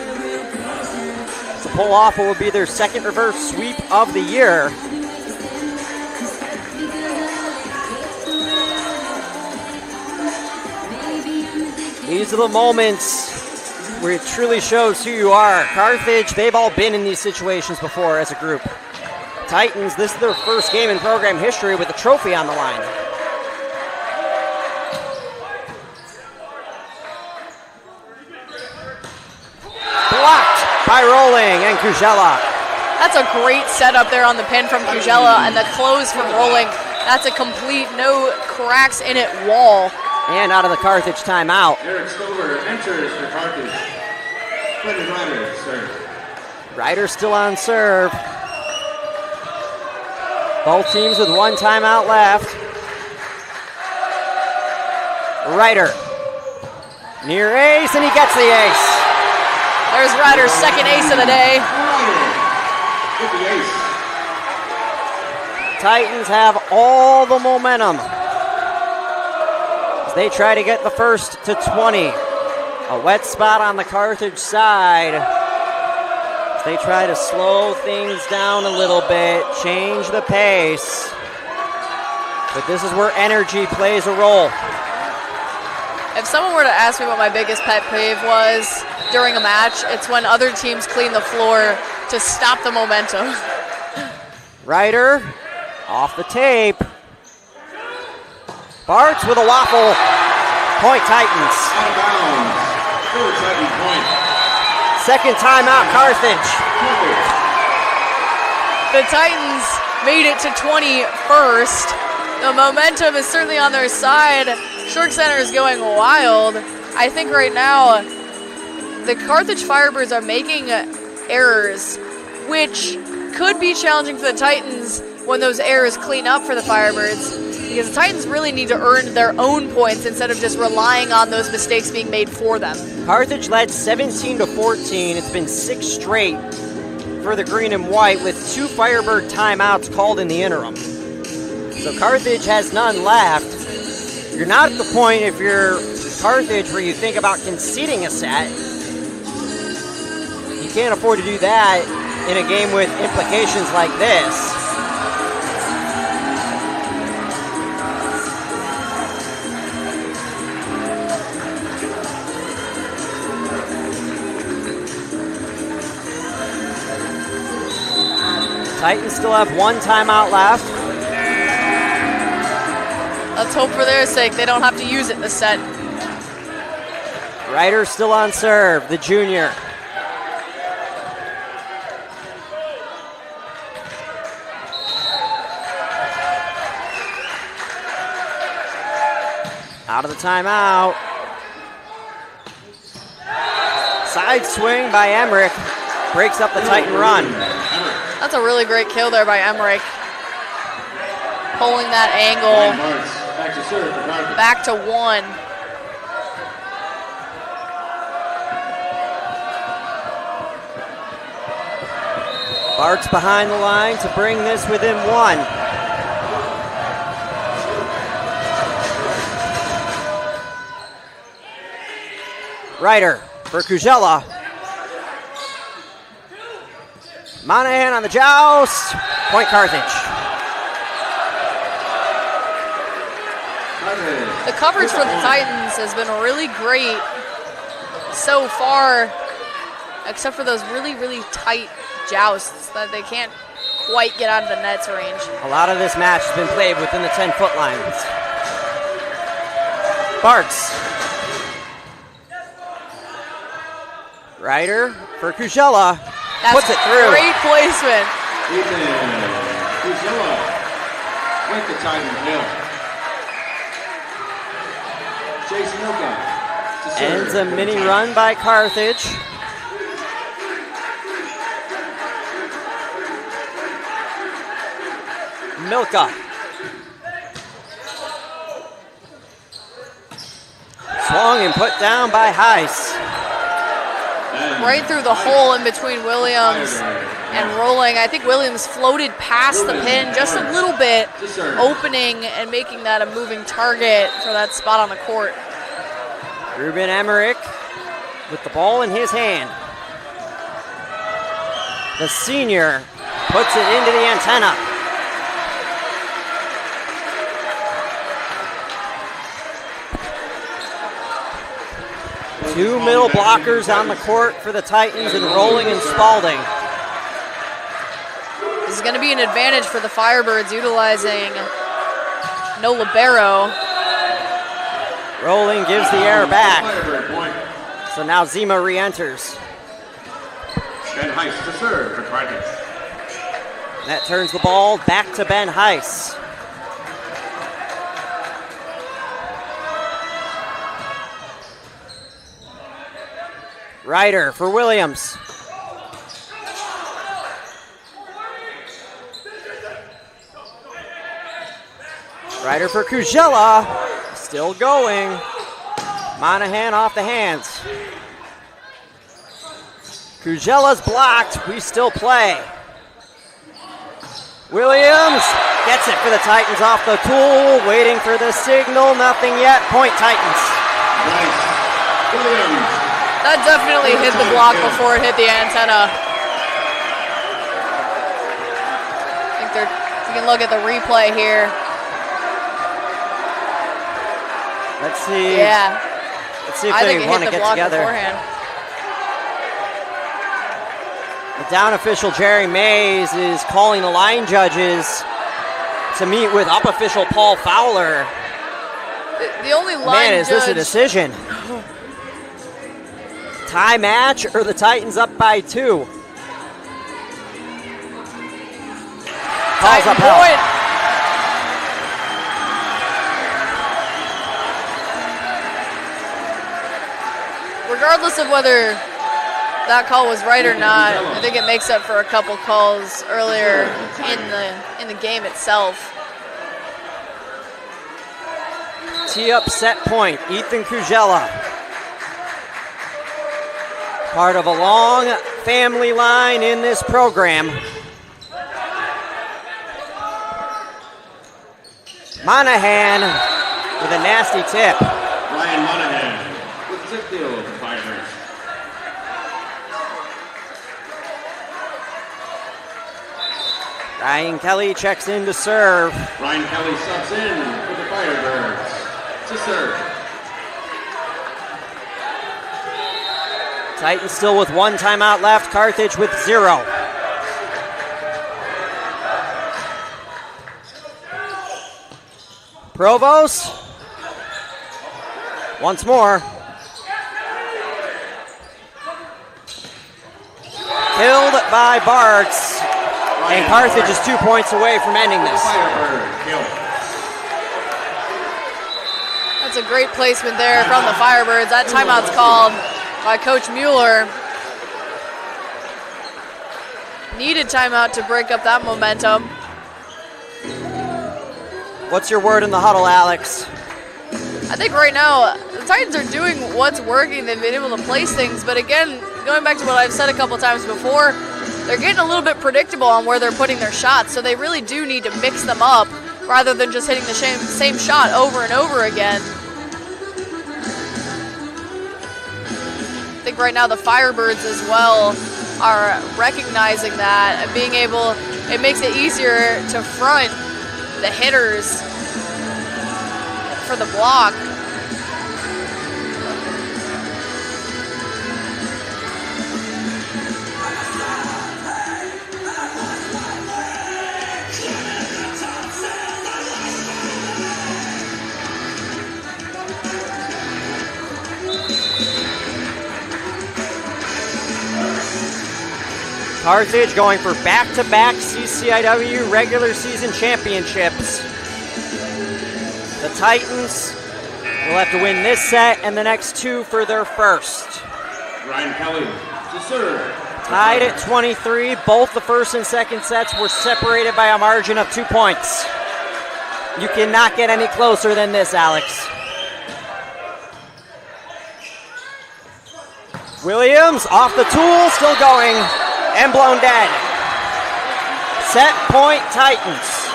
to pull off what will be their second reverse sweep of the year. These are the moments where it truly shows who you are. Carthage, they've all been in these situations before as a group. Titans, this is their first game in program history with a trophy on the line. Blocked by Rolling and Kujela. That's a great setup there on the pin from Kujela, and the close from Rolling. That's a complete no cracks in it wall. And out of the Carthage timeout. Eric Stover enters for Carthage. Quentin Ryder serve. Ryder still on serve. Both teams with 1 timeout left. Ryder near ace, and he gets the ace. There's Ryder's second ace of the day. With the ace. Titans have all the momentum as they try to get the first to 20. A wet spot on the Carthage side as they try to slow things down a little bit, change the pace. But this is where energy plays a role. If someone were to ask me what my biggest pet peeve was during a match, it's when other teams clean the floor to stop the momentum. Ryder off the tape. Bartz with a waffle. Point Titans. Out of bounds. For Titan point. Second timeout, Carthage. The Titans made it to 20 first. The momentum is certainly on their side. Short Center is going wild. I think right now the Carthage Firebirds are making errors, which could be challenging for the Titans when those errors clean up for the Firebirds, because the Titans really need to earn their own points instead of just relying on those mistakes being made for them. Carthage led 17-14. It's been 6 straight for the green and white with 2 Firebird timeouts called in the interim. So Carthage has none left. You're not at the point, if you're Carthage, where you think about conceding a set. You can't afford to do that in a game with implications like this. Titans still have 1 timeout left. Let's hope for their sake they don't have to use it this set. Ryder still on serve, the junior. Out of the timeout. Side swing by Emmerich. Breaks up the Titan run. That's a really great kill there by Emmerich. Pulling that angle back to 1. Bart's behind the line to bring this within 1. Ryder for Kujella. Monahan on the joust. Point Carthage. The coverage for the Titans has been really great so far, except for those really, really tight jousts that they can't quite get out of the net's range. A lot of this match has been played within the 10-foot lines. Bartz. Ryder for Kujella. Puts it through. Great placement. Kujella with the Titan hill. Jason Milka. Ends a mini run by Carthage. Milka. Swung and put down by Heiss. Right through the hole in between Williams and Rolling. I think Williams floated past the pin just a little bit, opening and making that a moving target for that spot on the court. Ruben Emmerich with the ball in his hand. The senior puts it into the antenna. Two middle blockers on the court for the Titans, and Rolling and Spalding. This is going to be an advantage for the Firebirds utilizing no libero. Rolling gives the air back. So now Zima re-enters. Ben Heiss to serve for Carthage. That turns the ball back to Ben Heiss. Ryder for Williams. Ryder for Kujella. Still going. Monahan off the hands. Kujella's blocked. We still play. Williams gets it for the Titans off the tool, waiting for the signal, nothing yet. Point Titans. Williams. That definitely hit the block before it hit the antenna. I think you can look at the replay here. Let's see. Yeah. Let's see if they want to get together. Beforehand. The down official, Jerry Mays, is calling the line judges to meet with up official Paul Fowler. The only line Man, is judge, this a decision? Tie match or the Titans up by 2? Calls Titan upheld. point. Regardless of whether that call was right or not, I think it makes up for a couple calls earlier in the game itself. Tee up set point, Ethan Kujella. Part of a long family line in this program. Monahan with a nasty tip. Ryan Monahan with the tip deal of the Fires. Ryan Kelly checks in to serve. Ryan Kelly subs in for the Firebirds to serve. Titans still with 1 timeout left, Carthage with 0. Provost, once more. Killed by Bartz, and Carthage is 2 points away from ending this. That's a great placement there from the Firebirds. That timeout's called by Coach Mueller. Needed timeout to break up that momentum. What's your word in the huddle, Alex? I think right now the Titans are doing what's working. They've been able to place things, but again, going back to what I've said a couple times before, they're getting a little bit predictable on where they're putting their shots, so they really do need to mix them up rather than just hitting the same shot over and over again. I think right now the Firebirds as well are recognizing that and being able, it makes it easier to front the hitters for the block. Carthage going for back-to-back CCIW regular season championships. The Titans will have to win this set and the next 2 for their first. Ryan Kelly to serve. Tied at 23. Both the first and second sets were separated by a margin of 2 points. You cannot get any closer than this, Alex. Williams off the tool, still going, and blown dead. Set point Titans.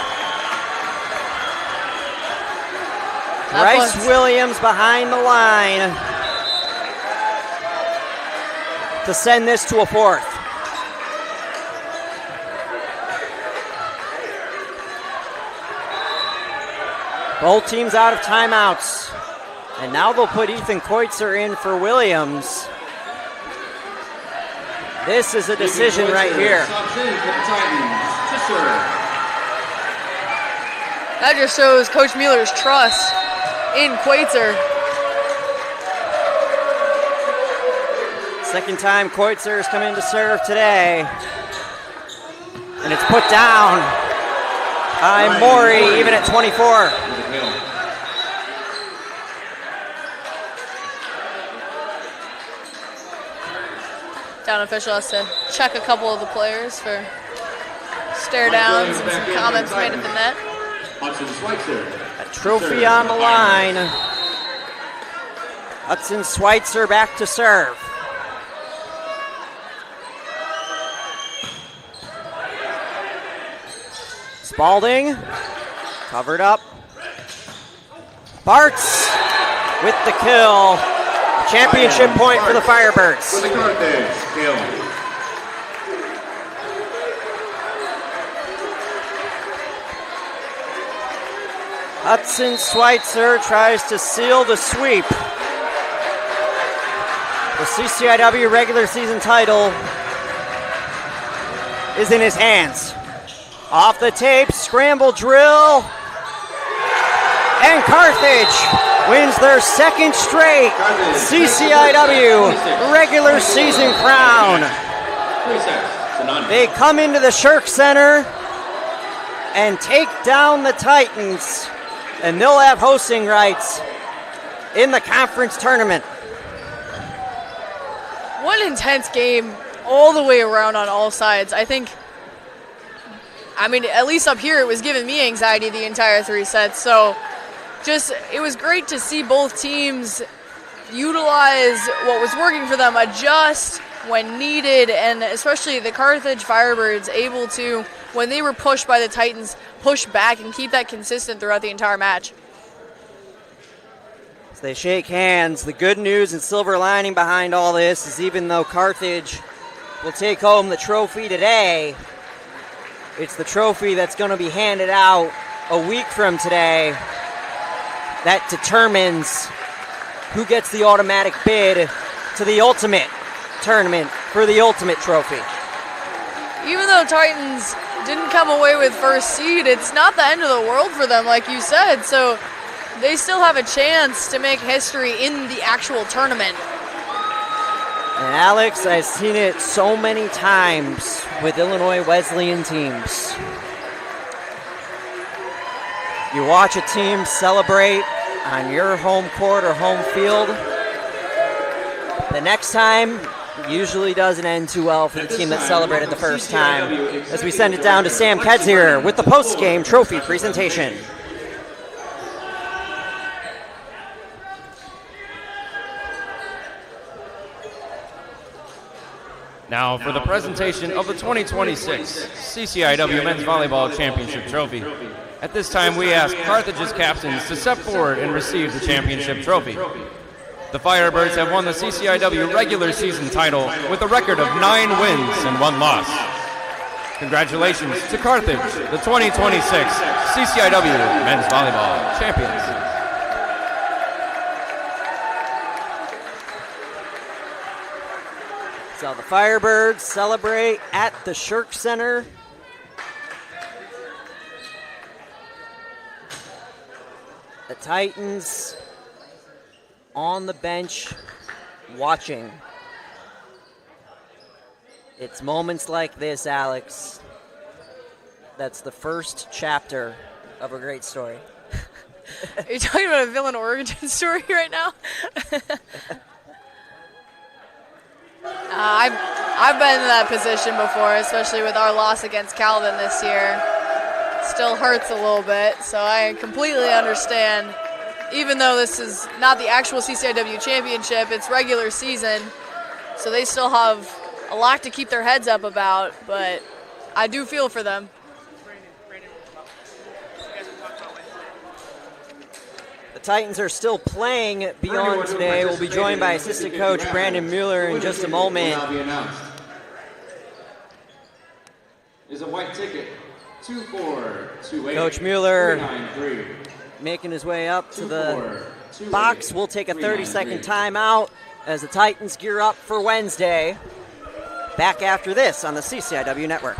Bryce Williams behind the line to send this to a 4th. Both teams out of timeouts. And now they'll put Ethan Koitzer in for Williams. This is a decision right here. That just shows Coach Mueller's trust in Koitzer. Second time Koitzer has come in to serve today. And it's put down by Maury, even at 24. Down official has to check a couple of the players for stare downs and some comments made at the net. A trophy on the line. Hudson Schweitzer back to serve. Spalding, covered up. Bartz with the kill. Championship point for the Firebirds. For the Carthage, kill. Hudson Schweitzer tries to seal the sweep. The CCIW regular season title is in his hands. Off the tape, scramble drill. And Carthage wins their second straight CCIW regular season crown. They come into the Shirk Center and take down the Titans, and they'll have hosting rights in the conference tournament. What an intense game all the way around on all sides. I mean, at least up here, it was giving me anxiety the entire 3 sets. So it was great to see both teams utilize what was working for them, adjust when needed, and especially the Carthage Firebirds able to, when they were pushed by the Titans, push back and keep that consistent throughout the entire match. As they shake hands, the good news and silver lining behind all this is even though Carthage will take home the trophy today, it's the trophy that's going to be handed out a week from today that determines who gets the automatic bid to the ultimate tournament for the ultimate trophy. Even though Titans didn't come away with first seed, it's not the end of the world for them, like you said. So they still have a chance to make history in the actual tournament. And Alex, I've seen it so many times with Illinois Wesleyan teams. You watch a team celebrate on your home court or home field. The next time usually doesn't end too well for the team that celebrated the first time. As we send it down to Sam Kedzier with the post-game trophy presentation. Now for the presentation of the 2026 CCIW Men's Volleyball Championship Trophy. At this time, we ask Carthage's captains to step forward and receive the championship trophy. The Firebirds have won the CCIW regular season title with a record of 9 wins and 1 loss. Congratulations to Carthage, the 2026 CCIW Men's Volleyball Champions. So the Firebirds celebrate at the Shirk Center. The Titans on the bench watching. It's moments like this, Alex, that's the first chapter of a great story. Are you talking about a villain origin story right now? I've been in that position before, especially with our loss against Calvin this year. Still hurts a little bit, so I completely understand. Even though this is not the actual CCIW championship, it's regular season, so they still have a lot to keep their heads up about, but I do feel for them. The Titans are still playing beyond today. We'll be joined by assistant coach Brandon Mueller in just a moment. Is a white ticket. 2428. Coach Mueller making his way up to the box. We'll take a 30-second timeout as the Titans gear up for Wednesday. Back after this on the CCIW Network.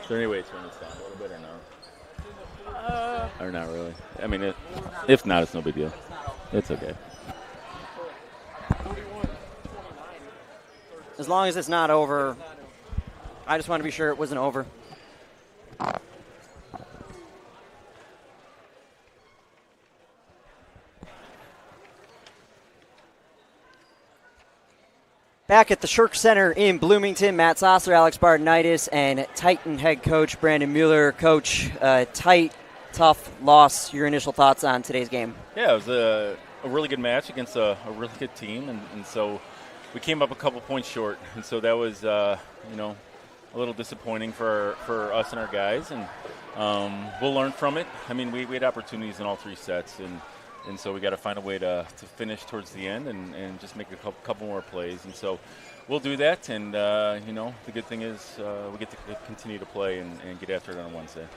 Is there any way to turn this down a little bit or no? Or not really? I mean, if not, it's no big deal. It's okay. As long as it's not over, I just want to be sure it wasn't over. Back at the Shirk Center in Bloomington, Matt Sosler, Alex Bardenitis, and Titan head coach Brandon Mueller. Coach, tight, tough loss. Your initial thoughts on today's game? Yeah, it was a really good match against a really good team, and so we came up a couple points short, and so that was a little disappointing for us and our guys, and we'll learn from it. I mean, we had opportunities in all three sets, and so we got to find a way to finish towards the end and just make a couple more plays. And so we'll do that. And, the good thing is we get to continue to play and get after it on Wednesday.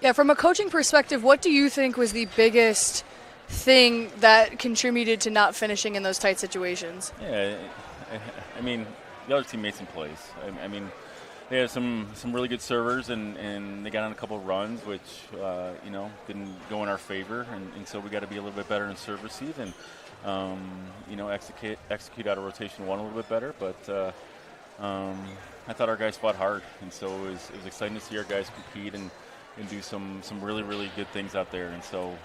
Yeah, from a coaching perspective, what do you think was the biggest thing that contributed to not finishing in those tight situations? Yeah, I mean, the other team made some plays. I mean, they had some really good servers, and they got on a couple of runs, which, didn't go in our favor. And so we got to be a little bit better in serve receive and, execute out of rotation one a little bit better. But I thought our guys fought hard, and so it was exciting to see our guys compete and do some really, really good things out there. And so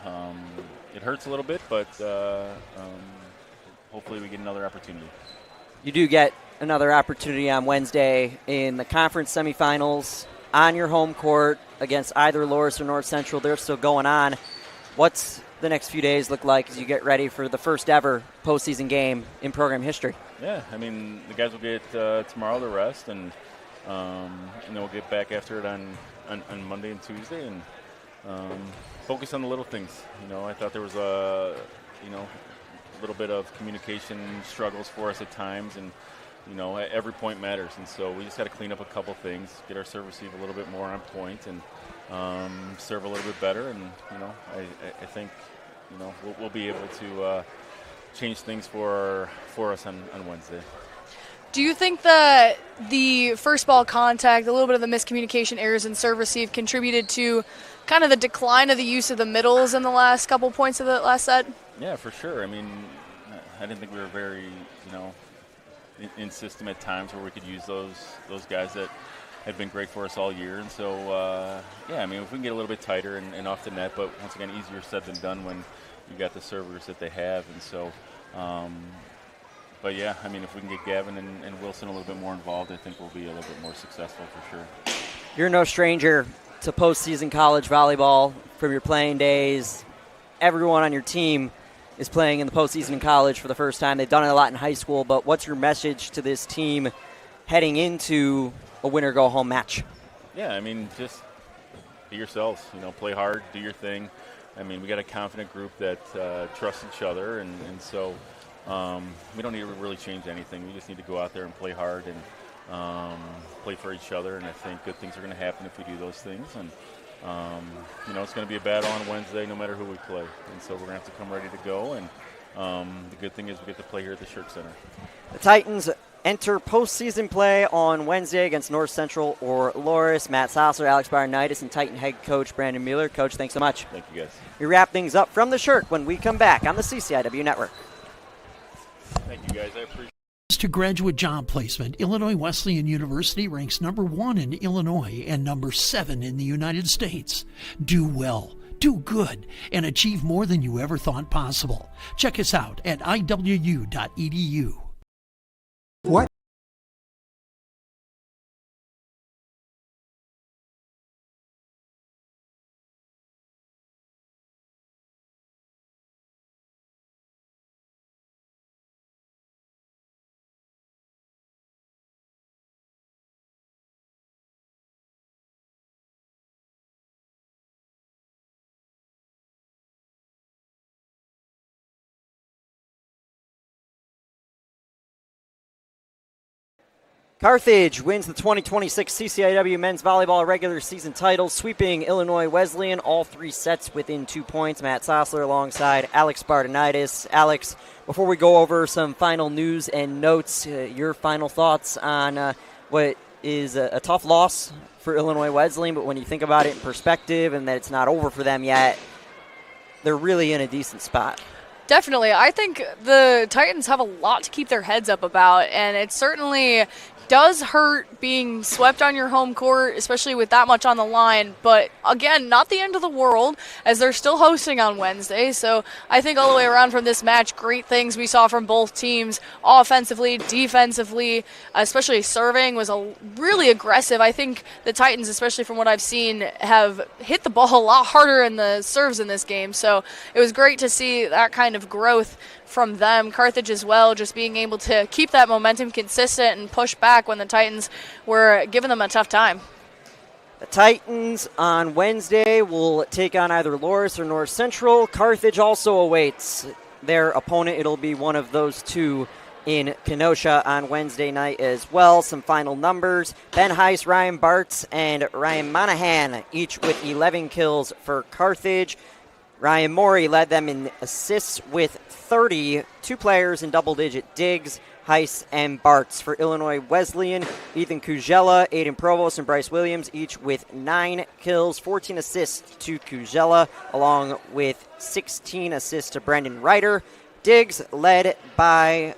it hurts a little bit, but hopefully we get another opportunity. You do get another opportunity on Wednesday in the conference semifinals on your home court against either Loras or North Central. They're still going on. What's the next few days look like as you get ready for the first ever postseason game in program history? Yeah, I mean, the guys will get tomorrow to rest, and then we'll get back after it on Monday and Tuesday and focus on the little things. I thought there was a little bit of communication struggles for us at times, and every point matters, and so we just got to clean up a couple things, get our serve receive a little bit more on point, and serve a little bit better, and I think we'll be able to change things for us on Wednesday. Do you think that the first ball contact, a little bit of the miscommunication errors in serve receive contributed to kind of the decline of the use of the middles in the last couple points of the last set? Yeah, for sure. I mean, I didn't think we were very, in system at times where we could use those guys that had been great for us all year. And so, I mean, if we can get a little bit tighter and off the net, but once again, easier said than done when you got the servers that they have. And so, but yeah, I mean, if we can get Gavin and Wilson a little bit more involved, I think we'll be a little bit more successful for sure. You're no stranger to postseason college volleyball from your playing days. Everyone on your team is playing in the postseason in college for the first time. They've done it a lot in high school, but what's your message to this team heading into a winner-go-home match? Yeah, I mean, just be yourselves. Play hard, do your thing. I mean, we got a confident group that trusts each other, and so we don't need to really change anything. We just need to go out there and play hard and play for each other, and I think good things are going to happen if we do those things. And it's going to be a battle on Wednesday no matter who we play, and so we're going to have to come ready to go, and the good thing is we get to play here at the Shirk Center. The Titans enter postseason play on Wednesday against North Central or Loras. Matt Sosler, Alex Bardenitis, and Titan head coach Brandon Mueller. Coach, thanks so much. Thank you, guys. We wrap things up from the Shirk when we come back on the CCIW Network. Thank you, guys. I appreciate it. To graduate job placement, Illinois Wesleyan University ranks number 1 in Illinois and number 7 in the United States. Do well, do good, and achieve more than you ever thought possible. Check us out at iwu.edu. What? Carthage wins the 2026 CCIW men's volleyball regular season title, sweeping Illinois Wesleyan all 3 sets within 2 points. Matt Sosler alongside Alex Bardenitis. Alex, before we go over some final news and notes, your final thoughts on what is a tough loss for Illinois Wesleyan, but when you think about it in perspective and that it's not over for them yet, they're really in a decent spot. Definitely. I think the Titans have a lot to keep their heads up about, and it certainly does hurt being swept on your home court, especially with that much on the line. But again, not the end of the world, as they're still hosting on Wednesday. So I think all the way around from this match, great things we saw from both teams, offensively, defensively, especially serving was really aggressive. I think the Titans, especially from what I've seen, have hit the ball a lot harder in the serves in this game. So it was great to see that kind of growth from them. Carthage as well, just being able to keep that momentum consistent and push back when the Titans were giving them a tough time. The Titans on Wednesday will take on either Loras or North Central. Carthage also awaits their opponent. It'll be one of those two in Kenosha on Wednesday night as well. Some final numbers. Ben Heiss, Ryan Bartz, and Ryan Monahan, each with 11 kills for Carthage. Ryan Morey led them in assists with 30, two players in double-digit digs, Heiss and Bartz. For Illinois Wesleyan, Ethan Kujela, Aiden Provost, and Bryce Williams, each with 9 kills, 14 assists to Kujela, along with 16 assists to Brendan Ryder. Diggs led by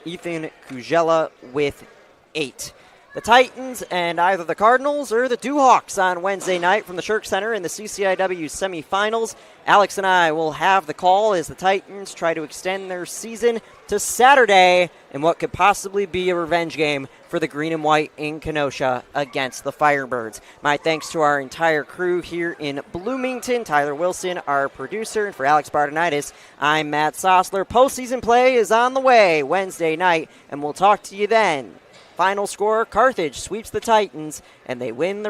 Ethan Kujela with 8. The Titans and either the Cardinals or the Dewhawks on Wednesday night from the Shirk Center in the CCIW semifinals. Alex and I will have the call as the Titans try to extend their season to Saturday in what could possibly be a revenge game for the Green and White in Kenosha against the Firebirds. My thanks to our entire crew here in Bloomington. Tyler Wilson, our producer, and for Alex Bardanitis, I'm Matt Sossler. Postseason play is on the way Wednesday night, and we'll talk to you then. Final score, Carthage sweeps the Titans, and they win the